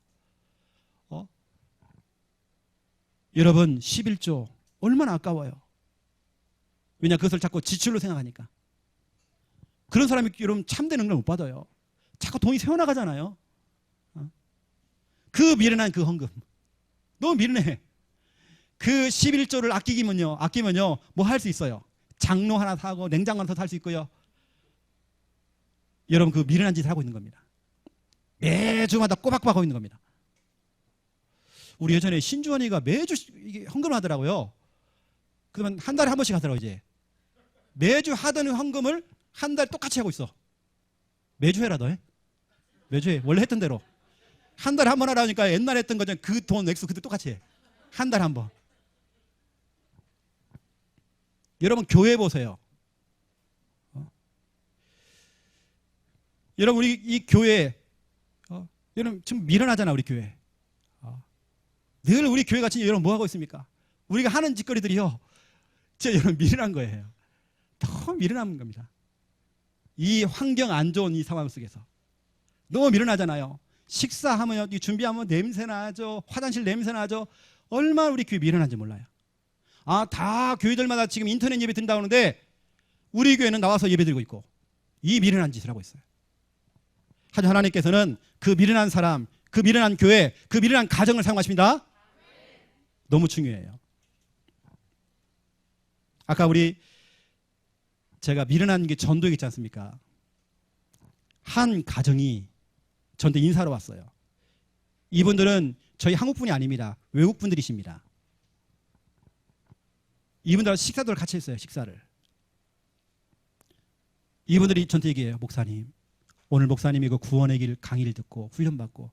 여러분 11조 얼마나 아까워요. 왜냐 그것을 자꾸 지출로 생각하니까. 그런 사람이 여러분 참된 응답을 못 받아요. 자꾸 돈이 새어나가잖아요. 그 미련한 그 헌금. 너무 미련해. 그 11조를 아끼면요 뭐 할 수 있어요. 장로 하나 사고 냉장고 하나 더 살 수 있고요. 여러분 그 미련한 짓을 하고 있는 겁니다. 매주마다 꼬박꼬박 하고 있는 겁니다. 우리 예전에 신주원이가 매주 이게 헌금을 하더라고요. 그러면 한 달에 한 번씩 하더라고요 이제. 매주 하던 헌금을 한 달 똑같이 하고 있어. 매주 해라 너 해. 매주 해. 원래 했던 대로. 한 달에 한 번 하라니까 옛날에 했던 거잖아. 그 돈 액수 그때 똑같이 해. 한 달에 한 번. 여러분 교회 보세요. 여러분 우리 이 교회 여러분 지금 미련하잖아 우리 교회. 늘 우리 교회 같이 여러분 뭐 하고 있습니까? 우리가 하는 짓거리들이요. 진짜 여러분 미련한 거예요. 너무 미련한 겁니다. 이 환경 안 좋은 이 상황 속에서 너무 미련하잖아요. 식사하면 준비하면 냄새 나죠. 화장실 냄새 나죠. 얼마나 우리 교회 미련한지 몰라요. 다 교회들마다 지금 인터넷 예배 드린다고 하는데 우리 교회는 나와서 예배 드리고 있고 이 미련한 짓을 하고 있어요. 하지만 하나님께서는 그 미련한 사람, 그 미련한 교회, 그 미련한 가정을 사용하십니다. 너무 중요해요. 아까 제가 미련한 게 전도에 있지 않습니까? 한 가정이 저한테 인사로 왔어요. 이분들은 저희 한국분이 아닙니다. 외국분들이십니다. 이분들하고 식사도 같이 했어요. 식사를. 이분들이 저한테 얘기해요. 목사님, 오늘 목사님이 그 구원의 길 강의를 듣고 훈련받고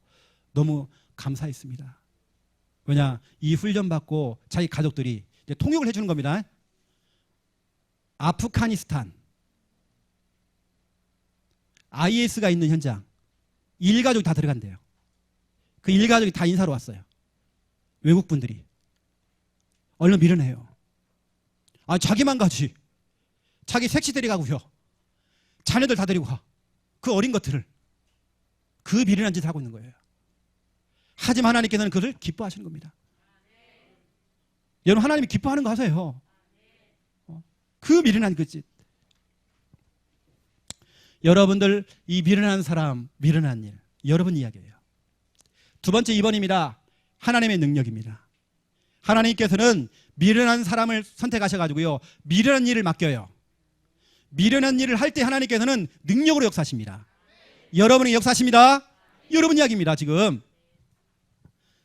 너무 감사했습니다. 왜냐, 이 훈련받고 자기 가족들이 이제 통역을 해주는 겁니다. 아프가니스탄 IS가 있는 현장 일가족이 다 들어간대요. 그 일가족이 다 인사로 왔어요. 외국분들이. 얼른 밀어내요. 아, 자기만 가지. 자기 색시 데려가고요. 자녀들 다 데리고 가. 그 어린 것들을. 그 미련한 짓을 하고 있는 거예요. 하지만 하나님께서는 그를 기뻐하시는 겁니다. 여러분, 하나님이 기뻐하는 거 하세요. 그 미련한 그 짓. 여러분들 이 미련한 사람, 미련한 일, 여러분 이야기예요. 두 번째 2번입니다. 하나님의 능력입니다. 하나님께서는 미련한 사람을 선택하셔가지고요, 미련한 일을 맡겨요. 미련한 일을 할 때 하나님께서는 능력으로 역사하십니다. 여러분이 역사하십니다. 여러분 이야기입니다. 지금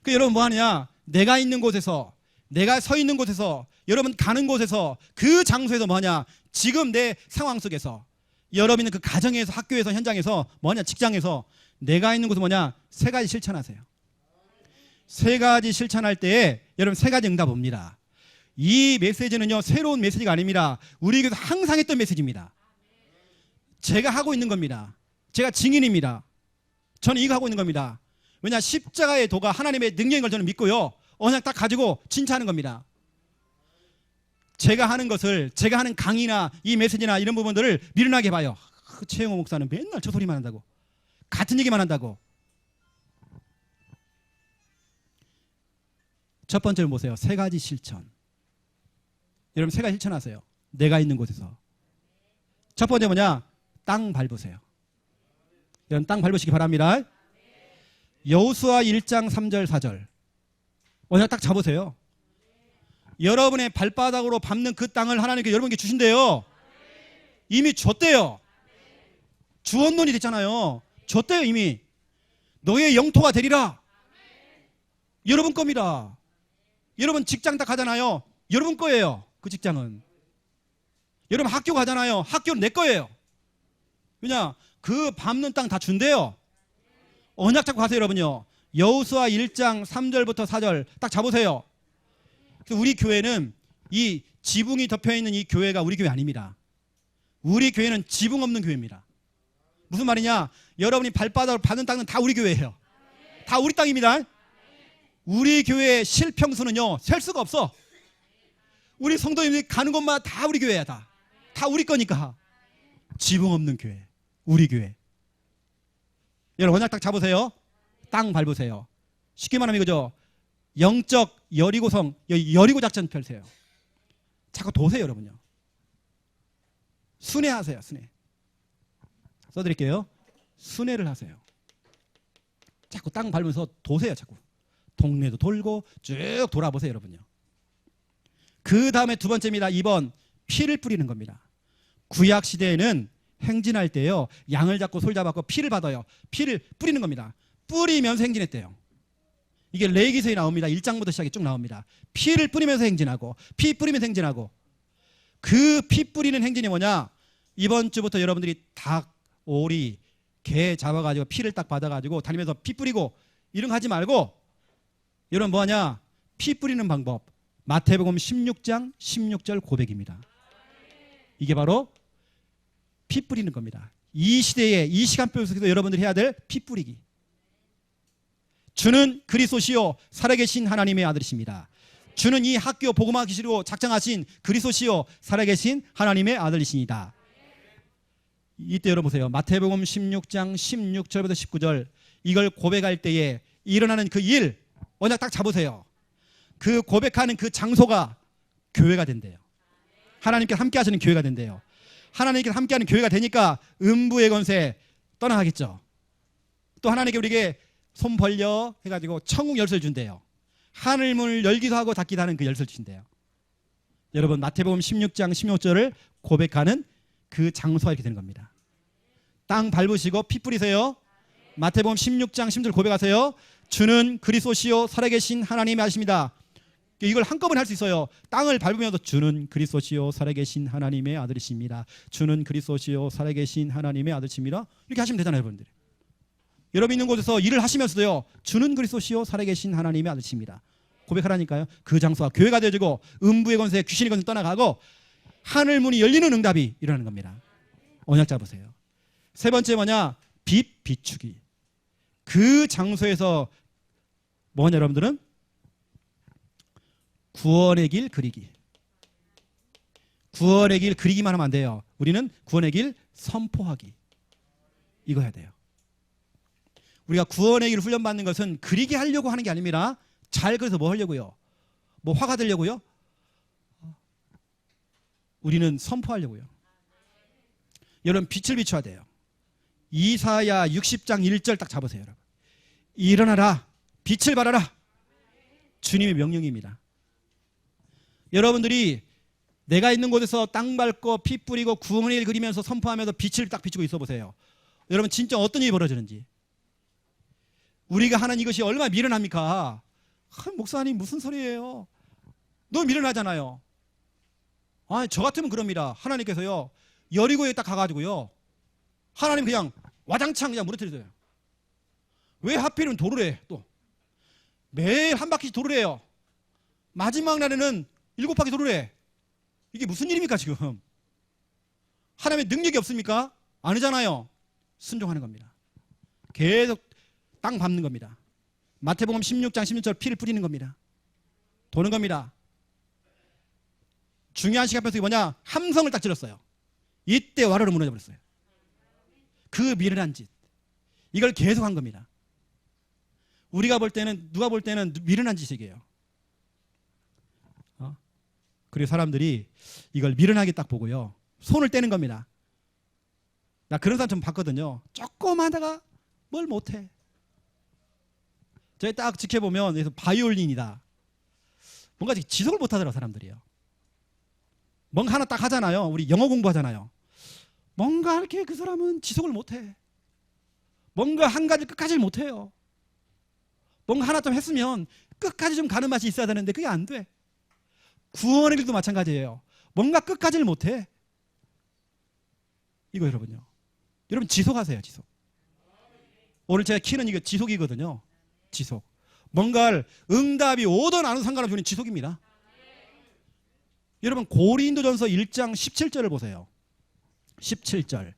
여러분 뭐 하느냐, 내가 있는 곳에서, 내가 서 있는 곳에서, 여러분 가는 곳에서, 그 장소에서 뭐하냐, 지금 내 상황 속에서, 여러분 있는 그 가정에서, 학교에서, 현장에서, 뭐냐, 직장에서 내가 있는 곳은 뭐냐, 세 가지 실천하세요. 세 가지 실천할 때에 여러분 세 가지 응답 옵니다. 이 메시지는요, 새로운 메시지가 아닙니다. 우리 교회에서 항상 했던 메시지입니다. 제가 하고 있는 겁니다. 제가 증인입니다. 저는 이거 하고 있는 겁니다. 왜냐, 십자가의 도가 하나님의 능력인 걸 저는 믿고요, 언약 딱 가지고 진짜하는 겁니다. 제가 하는 것을, 제가 하는 강의나 이 메시지나 이런 부분들을 미련하게 봐요. 최영호 목사는 맨날 저 소리만 한다고, 같은 얘기만 한다고. 첫 번째로 보세요. 세 가지 실천. 여러분 세 가지 실천하세요. 내가 있는 곳에서. 첫 번째 뭐냐, 땅 밟으세요. 여러분 땅 밟으시기 바랍니다. 여호수아 1장 3절 4절 언약 딱 잡으세요. 여러분의 발바닥으로 밟는 그 땅을 하나님께 여러분께 주신대요. 이미 줬대요. 주언론이 됐잖아요. 줬대요. 이미 너의 영토가 되리라. 여러분 겁니다. 여러분 직장 딱 가잖아요. 여러분 거예요. 그 직장은. 여러분 학교 가잖아요. 학교는 내 거예요. 왜냐, 그 밟는 땅 다 준대요. 언약 잡고 가세요. 여러분요, 여호수아 1장 3절부터 4절 딱 잡으세요. 우리 교회는 이 지붕이 덮여있는 이 교회가 우리 교회 아닙니다. 우리 교회는 지붕 없는 교회입니다. 무슨 말이냐, 여러분이 발바닥으로 밟는 땅은 다 우리 교회예요. 다 우리 땅입니다. 우리 교회의 실평수는요, 셀 수가 없어. 우리 성도님들이 가는 곳마다 다 우리 교회야. 다 우리 거니까. 지붕 없는 교회, 우리 교회. 여러분 언약 딱 잡으세요. 땅 밟으세요. 쉽게 말하면 이거죠. 영적 여리고성, 여리고 작전 펼세요. 자꾸 도세요. 여러분요, 순회하세요. 순회. 써드릴게요. 순회를 하세요. 자꾸 땅 밟으면서 도세요. 자꾸 동네도 돌고 쭉 돌아보세요. 여러분요. 그 다음에 두 번째입니다. 2번 피를 뿌리는 겁니다. 구약 시대에는 행진할 때요, 양을 잡고 솔 잡았고 피를 받아요. 피를 뿌리는 겁니다. 뿌리면서 행진했대요. 이게 레위기서에 나옵니다. 1장부터 시작이 쭉 나옵니다. 피를 뿌리면서 행진하고, 피 뿌리면서 행진하고. 그 피 뿌리는 행진이 뭐냐, 이번 주부터 여러분들이 닭, 오리, 개 잡아가지고 피를 딱 받아가지고 다니면서 피 뿌리고 이런 거 하지 말고, 여러분 뭐하냐, 피 뿌리는 방법, 마태복음 16장 16절 고백입니다. 이게 바로 피 뿌리는 겁니다. 이 시대에, 이 시간표 속에서 여러분들이 해야 될 피 뿌리기. 주는 그리스도시요 살아계신 하나님의 아들이십니다. 주는 이 학교 복음화 기시로 작정하신 그리스도시요 살아계신 하나님의 아들이십니다. 이때 여러분 보세요. 마태복음 16장 16절부터 19절 이걸 고백할 때에 일어나는 그 일, 언약 딱 잡으세요. 그 고백하는 그 장소가 교회가 된대요. 하나님께 함께 하시는 교회가 된대요. 하나님께 함께하는 교회가 되니까 음부의 권세 떠나가겠죠. 또 하나님께 우리에게 손 벌려 해가지고 천국 열쇠를 준대요. 하늘문을 열기도 하고 닫기도 하는 그 열쇠를 주신대요. 여러분 마태복음 16장 16절을 고백하는 그 장소가 이렇게 되는 겁니다. 땅 밟으시고 피 뿌리세요. 마태복음 16장 16절 고백하세요. 주는 그리스도시요 살아계신 하나님의 아들이십니다. 이걸 한꺼번에 할 수 있어요. 땅을 밟으면서 주는 그리스도시요 살아계신 하나님의 아들이십니다. 주는 그리스도시요 살아계신 하나님의 아들이십니다. 이렇게 하시면 되잖아요, 여러분들. 여러분 있는 곳에서 일을 하시면서도요. 주는 그리스도시요 살아계신 하나님의 아들이십니다. 고백하라니까요. 그 장소가 교회가 되어지고 음부의 권세, 귀신의 권세 떠나가고 하늘 문이 열리는 응답이 일어나는 겁니다. 언약 잡으세요. 세 번째 뭐냐? 빛 비추기. 그 장소에서 뭐냐 여러분들은? 구원의 길 그리기. 구원의 길 그리기만 하면 안 돼요. 우리는 구원의 길 선포하기. 이거 해야 돼요. 우리가 구원의 길 훈련받는 것은 그리게 하려고 하는 게 아닙니다. 잘 그려서 뭐 하려고요? 뭐 화가 되려고요? 우리는 선포하려고요. 여러분 빛을 비춰야 돼요. 이사야 60장 1절 딱 잡으세요. 여러분. 일어나라. 빛을 발하라. 주님의 명령입니다. 여러분들이 내가 있는 곳에서 땅 밟고 피 뿌리고 구원의 길 그리면서 선포하면서 빛을 딱 비추고 있어 보세요. 여러분 진짜 어떤 일이 벌어지는지. 우리가 하는 이것이 얼마나 미련합니까? 목사님 무슨 소리예요? 너무 미련하잖아요. 저 같으면 그럽니다. 하나님께서요. 여리고에 딱 가가지고요. 하나님 그냥 와장창 그냥 무너뜨려요. 왜 하필이면 도를 해 또. 매일 한 바퀴 도를 해요. 마지막 날에는 7바퀴 도를 해. 이게 무슨 일입니까 지금? 하나님의 능력이 없습니까? 아니잖아요. 순종하는 겁니다. 계속 땅 밟는 겁니다. 마태복음 16장 16절 피를 뿌리는 겁니다. 도는 겁니다. 중요한 시간 편속이 뭐냐? 함성을 딱 질렀어요. 이때 와르르 무너져 버렸어요. 그 미련한 짓. 이걸 계속 한 겁니다. 우리가 볼 때는 누가 볼 때는 미련한 짓이에요. 그리고 사람들이 이걸 미련하게 딱 보고요. 손을 떼는 겁니다. 나 그런 사람 좀 봤거든요. 조금 하다가 뭘 못해. 저희 딱 지켜보면 그래서 바이올린이다. 뭔가 지속을 못하더라고요. 사람들이요. 뭔가 하나 딱 하잖아요. 우리 영어 공부하잖아요. 뭔가 이렇게 그 사람은 지속을 못해. 뭔가 한 가지 끝까지 못해요. 뭔가 하나 좀 했으면 끝까지 좀 가는 맛이 있어야 되는데 그게 안 돼. 구원의 길도 마찬가지예요. 뭔가 끝까지를 못해. 이거 여러분요. 여러분 지속하세요. 지속. 오늘 제가 키는 이거 지속이거든요. 지속. 뭔가를 응답이 오든 안 오든 상관없이 우리는 지속입니다. 여러분 고린도전서 1장 17절을 보세요. 17절.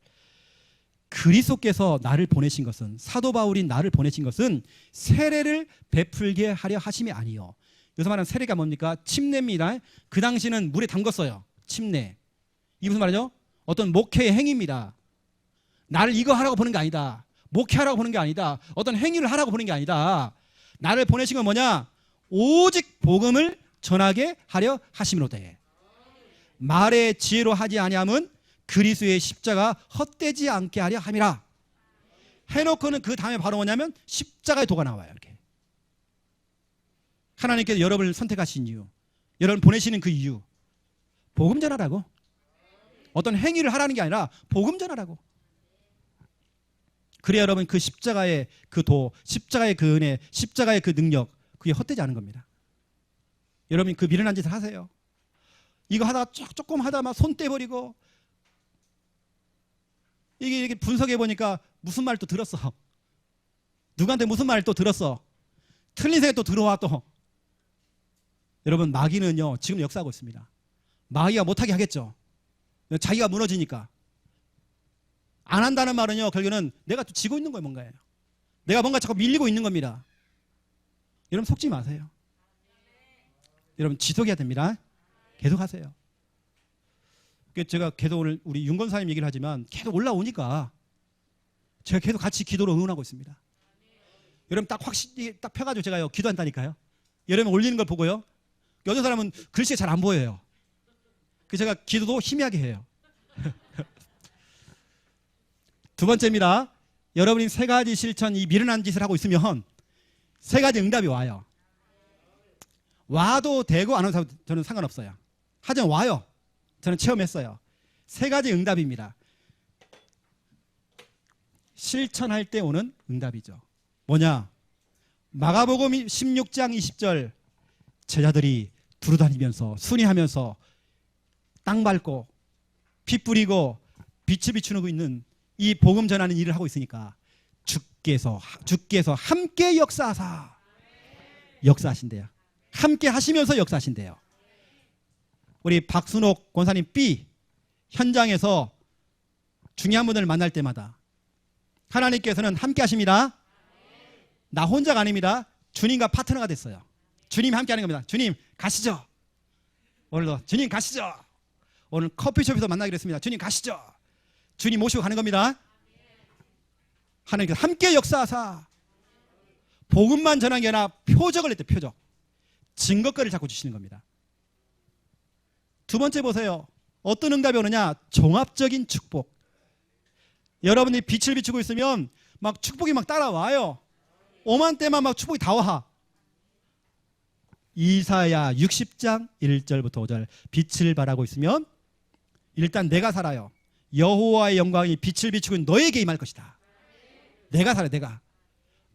그리스도께서 나를 보내신 것은 사도 바울인 나를 보내신 것은 세례를 베풀게 하려 하심이 아니요. 여기서 말하는 세례가 뭡니까? 침례입니다. 그 당시는 물에 담궜어요. 침례. 이게 무슨 말이죠? 어떤 목회의 행위입니다. 나를 이거 하라고 보는 게 아니다. 목회하라고 보는 게 아니다. 어떤 행위를 하라고 보는 게 아니다. 나를 보내신 건 뭐냐? 오직 복음을 전하게 하려 하심이로다. 말의 지혜로 하지 아니함은 그리스도의 십자가 헛되지 않게 하려 함이라. 해놓고는 그 다음에 바로 뭐냐면 십자가의 도가 나와요. 이렇게. 하나님께서 여러분을 선택하신 이유, 여러분 보내시는 그 이유, 복음 전하라고. 어떤 행위를 하라는 게 아니라 복음 전하라고. 그래야 여러분 그 십자가의 그 도, 십자가의 그 은혜, 십자가의 그 능력, 그게 헛되지 않은 겁니다. 여러분 그 미련한 짓을 하세요. 이거 하다가 조금 하다가 막 손 떼버리고, 이게 이렇게 분석해 보니까 무슨 말 또 들었어. 누구한테 무슨 말 또 들었어. 틀린 생각 또 들어와 또. 여러분 마귀는요 지금 역사하고 있습니다. 마귀가 못하게 하겠죠. 자기가 무너지니까. 안 한다는 말은요 결국에는 내가 또 지고 있는 거예요. 뭔가예요. 내가 뭔가 자꾸 밀리고 있는 겁니다. 여러분 속지 마세요. 여러분 지속해야 됩니다. 계속 하세요. 제가 계속 오늘 우리 윤건사님 얘기를 하지만 계속 올라오니까 제가 계속 같이 기도로 응원하고 있습니다. 여러분 딱 확실히 딱 펴가지고 제가요 기도한다니까요. 여러분 올리는 걸 보고요. 여자 사람은 글씨가 잘 안 보여요. 그래서 제가 기도도 희미하게 해요. 두 번째입니다. 여러분이 세 가지 실천, 이 미련한 짓을 하고 있으면 세 가지 응답이 와요. 와도 되고 안 와도 저는 상관없어요. 하지만 와요. 저는 체험했어요. 3가지 응답입니다. 실천할 때 오는 응답이죠. 뭐냐? 마가복음 16장 20절 제자들이 두루다니면서 순회하면서 땅 밟고 피 뿌리고 빛을 비추고 있는 이 복음 전하는 일을 하고 있으니까 주께서 함께 역사하신대요. 함께 하시면서 역사하신대요. 우리 박순옥 권사님 B 현장에서 중요한 분들을 만날 때마다 하나님께서는 함께 하십니다. 나 혼자가 아닙니다. 주님과 파트너가 됐어요. 주님이 함께 하는 겁니다. 주님 가시죠. 오늘도 주님 가시죠. 오늘 커피숍에서 만나기로 했습니다. 주님 가시죠. 주님 모시고 가는 겁니다. 하나님께서 함께 역사하사 복음만 전한 게 아니라 표적을 냈대. 표적. 증거거리를 자꾸 주시는 겁니다. 2번째 보세요. 어떤 응답이 오느냐? 종합적인 축복. 여러분이 빛을 비추고 있으면 막 축복이 막 따라와요. 오만 때만 막 축복이 다 와. 이사야 60장 1절부터 5절 빛을 발하고 있으면 일단 내가 살아요. 여호와의 영광이 빛을 비추고 너에게 임할 것이다. 내가 살아요. 내가.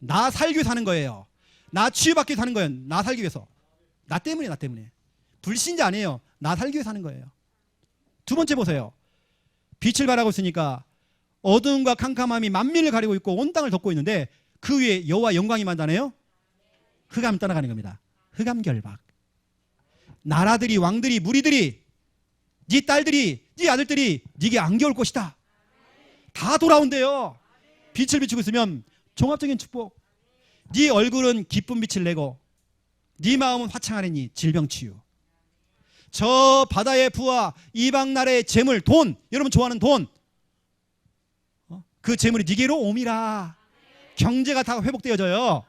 나 살기 위해서 사는 거예요. 나 치유받기 위해서 사는 거예요. 나 살기 위해서. 나 때문에. 불신자 아니에요. 나 살기 위해서 사는 거예요. 2번째 보세요. 빛을 발하고 있으니까 어두움과 캄캄함이 만민을 가리고 있고 온 땅을 덮고 있는데 그 위에 여호와 영광이 임한다네요. 흑암이 떠나가는 겁니다. 흑암결박. 나라들이 왕들이 무리들이 네 딸들이 네 아들들이 네게 안겨올 것이다. 다 돌아온대요. 빛을 비추고 있으면 종합적인 축복. 네 얼굴은 기쁜 빛을 내고 네 마음은 화창하리니 질병 치유. 저 바다의 부와 이방 나라의 재물 돈, 여러분 좋아하는 돈, 그 재물이 네게로 옴이라. 경제가 다 회복되어져요.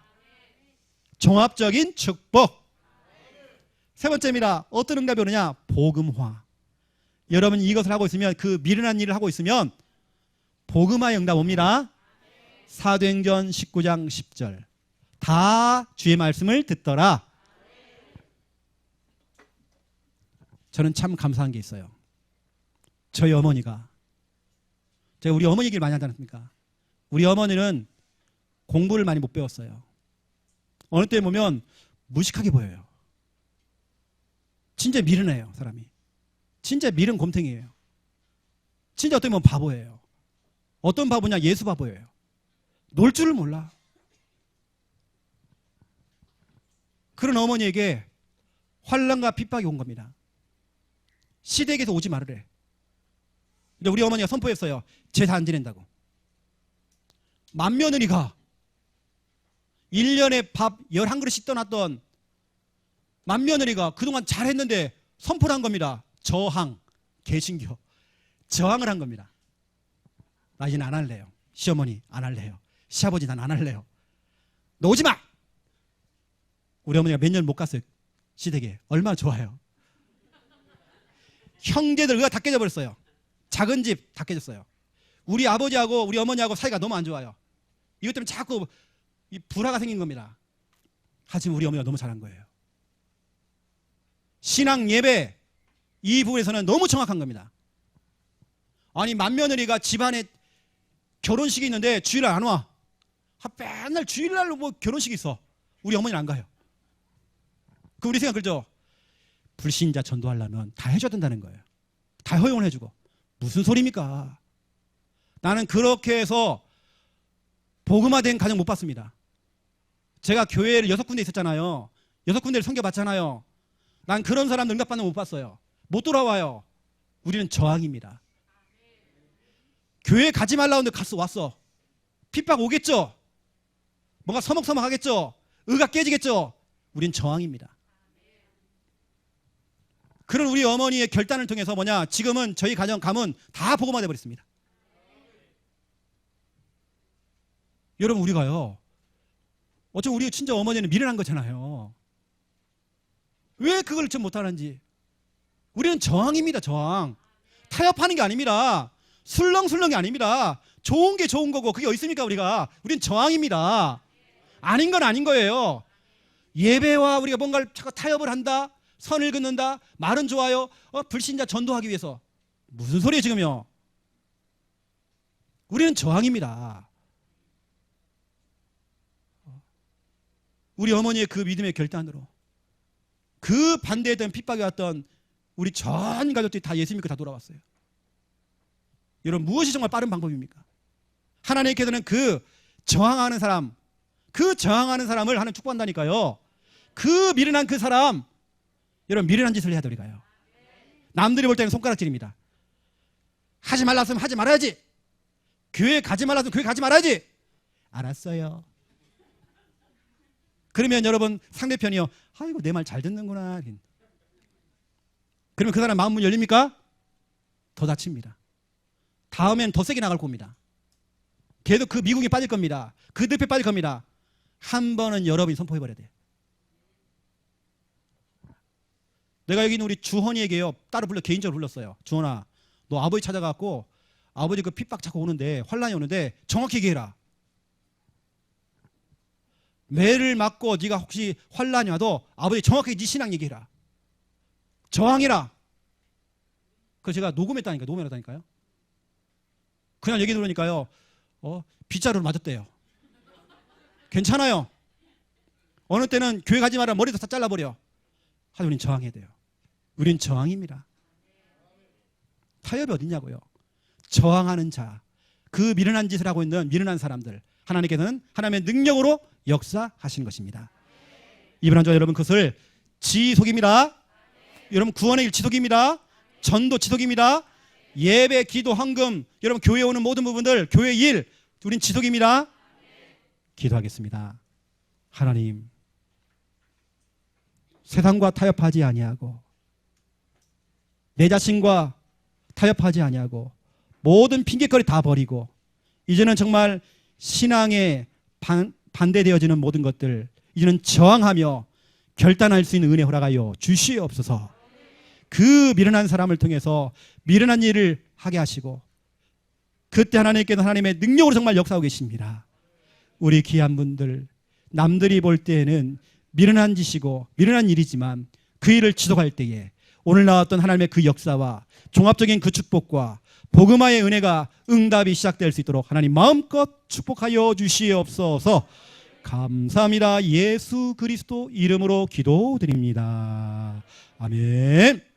종합적인 축복. 3번째입니다. 어떤 응답이 오느냐? 복음화. 여러분 이것을 하고 있으면, 그 미련한 일을 하고 있으면 복음화의 응답 옵니다. 사도행전 19장 10절 다 주의 말씀을 듣더라. 저는 참 감사한 게 있어요. 저희 어머니가, 제가 우리 어머니 얘기를 많이 하지 않습니까? 우리 어머니는 공부를 많이 못 배웠어요. 어느 때 보면 무식하게 보여요. 진짜 미련해요, 사람이. 진짜 미련 곰탱이에요. 진짜 어떻게 보면 바보예요. 어떤 바보냐? 예수 바보예요. 놀 줄을 몰라. 그런 어머니에게 환난과 핍박이 온 겁니다. 시댁에서 오지 말으래. 근데 우리 어머니가 선포했어요. 제사 안 지낸다고. 맏며느리가 1년에 밥 11그릇씩 떠났던 맏며느리가 그동안 잘했는데 선포를 한 겁니다. 저항, 개신교. 저항을 한 겁니다. 나 이제는 안 할래요. 시어머니 안 할래요. 시아버지 난 안 할래요. 너 오지 마! 우리 어머니가 몇 년 못 갔어요. 시댁에. 얼마나 좋아요. 형제들 의가 다 깨져버렸어요. 작은 집 다 깨졌어요. 우리 아버지하고 우리 어머니하고 사이가 너무 안 좋아요. 이것 때문에 자꾸 이 불화가 생긴 겁니다. 하지만 우리 어머니가 너무 잘한 거예요. 신앙 예배 이 부분에서는 너무 정확한 겁니다. 아니 맏며느리가 집안에 결혼식이 있는데 주일날 안 와. 맨날 주일날로 뭐 결혼식이 있어. 우리 어머니는 안 가요. 그 우리 생각 그렇죠? 불신자 전도하려면 다 해줘야 된다는 거예요. 다 허용을 해주고. 무슨 소리입니까? 나는 그렇게 해서 복음화된 가정 못 봤습니다. 제가 교회를 6군데 있었잖아요. 6군데를 섬겨봤잖아요. 난 그런 사람들 응답받는 거 못 봤어요. 못 돌아와요. 우리는 저항입니다. 교회 가지 말라는데 갔어. 왔어. 핍박 오겠죠? 뭔가 서먹서먹하겠죠? 의가 깨지겠죠? 우린 저항입니다. 그런 우리 어머니의 결단을 통해서 뭐냐? 지금은 저희 가정 가문 다 복음화돼 버렸습니다. 여러분 우리가요. 어쩌면 우리 친정 어머니는 미련한 거잖아요. 왜 그걸 좀 못하는지. 우리는 저항입니다. 저항. 타협하는 게 아닙니다. 술렁술렁이 아닙니다. 좋은 게 좋은 거고 그게 어디 있습니까 우리가. 우리는 저항입니다. 아닌 건 아닌 거예요. 예배와 우리가 뭔가를 자꾸 타협을 한다. 선을 긋는다, 말은 좋아요, 불신자 전도하기 위해서. 무슨 소리예요 지금요? 우리는 저항입니다. 우리 어머니의 그 믿음의 결단으로 그 반대했던 핍박이 왔던 우리 전 가족들이 다 예수 믿고 다 돌아왔어요. 여러분, 무엇이 정말 빠른 방법입니까? 하나님께서는 그 저항하는 사람, 그 저항하는 사람을 하나님 축복한다니까요. 그 미련한 그 사람, 여러분 미련한 짓을 해야 되니까요. 남들이 볼 때는 손가락질입니다. 하지 말랐으면 하지 말아야지. 교회 가지 말랐으면 교회 가지 말아야지. 알았어요. 그러면 여러분 상대편이요, 아이고 내 말 잘 듣는구나. 그러면 그 사람 마음문 열립니까? 더 다칩니다. 다음엔 더 세게 나갈 겁니다. 걔도 그 미국에 빠질 겁니다. 그 늪에 빠질 겁니다. 한 번은 여러분이 선포해버려야 돼요. 내가 여기 있는 우리 주헌이에게요, 따로 개인적으로 불렀어요. 주헌아, 너 아버지 찾아가고 아버지 그 핍박 자꾸 오는데, 환란이 오는데 정확히 얘기해라. 매를 맞고 네가 혹시 환란이 와도 아버지 정확하게 네 신앙 얘기해라. 저항해라. 그래서 제가 녹음해놨다니까요. 그냥 얘기 들으니까요, 빗자루로 맞았대요. 괜찮아요. 어느 때는 교회 가지 마라, 머리도 다 잘라버려. 하지만 우린 저항해야 돼요. 우린 저항입니다. 타협이 어딨냐고요. 저항하는 자, 그 미련한 짓을 하고 있는 미련한 사람들, 하나님께서는 하나님의 능력으로 역사하시는 것입니다. 이번 한 주 여러분, 그것을 지속입니다. 여러분 구원의 일 지속입니다. 전도 지속입니다. 예배, 기도, 헌금, 여러분 교회에 오는 모든 부분들, 교회 일, 우린 지속입니다. 기도하겠습니다. 하나님, 세상과 타협하지 아니하고 내 자신과 타협하지 아니하고 모든 핑계거리 다 버리고 이제는 정말 신앙에 반대되어지는 모든 것들, 이제는 저항하며 결단할 수 있는 은혜 허락하여 주시옵소서. 그 미련한 사람을 통해서 미련한 일을 하게 하시고, 그때 하나님께서 하나님의 능력으로 정말 역사하고 계십니다. 우리 귀한 분들, 남들이 볼 때에는 미련한 짓이고 미련한 일이지만 그 일을 지속할 때에 오늘 나왔던 하나님의 그 역사와 종합적인 그 축복과 복음화의 은혜가 응답이 시작될 수 있도록 하나님 마음껏 축복하여 주시옵소서. 감사합니다. 예수 그리스도 이름으로 기도드립니다. 아멘.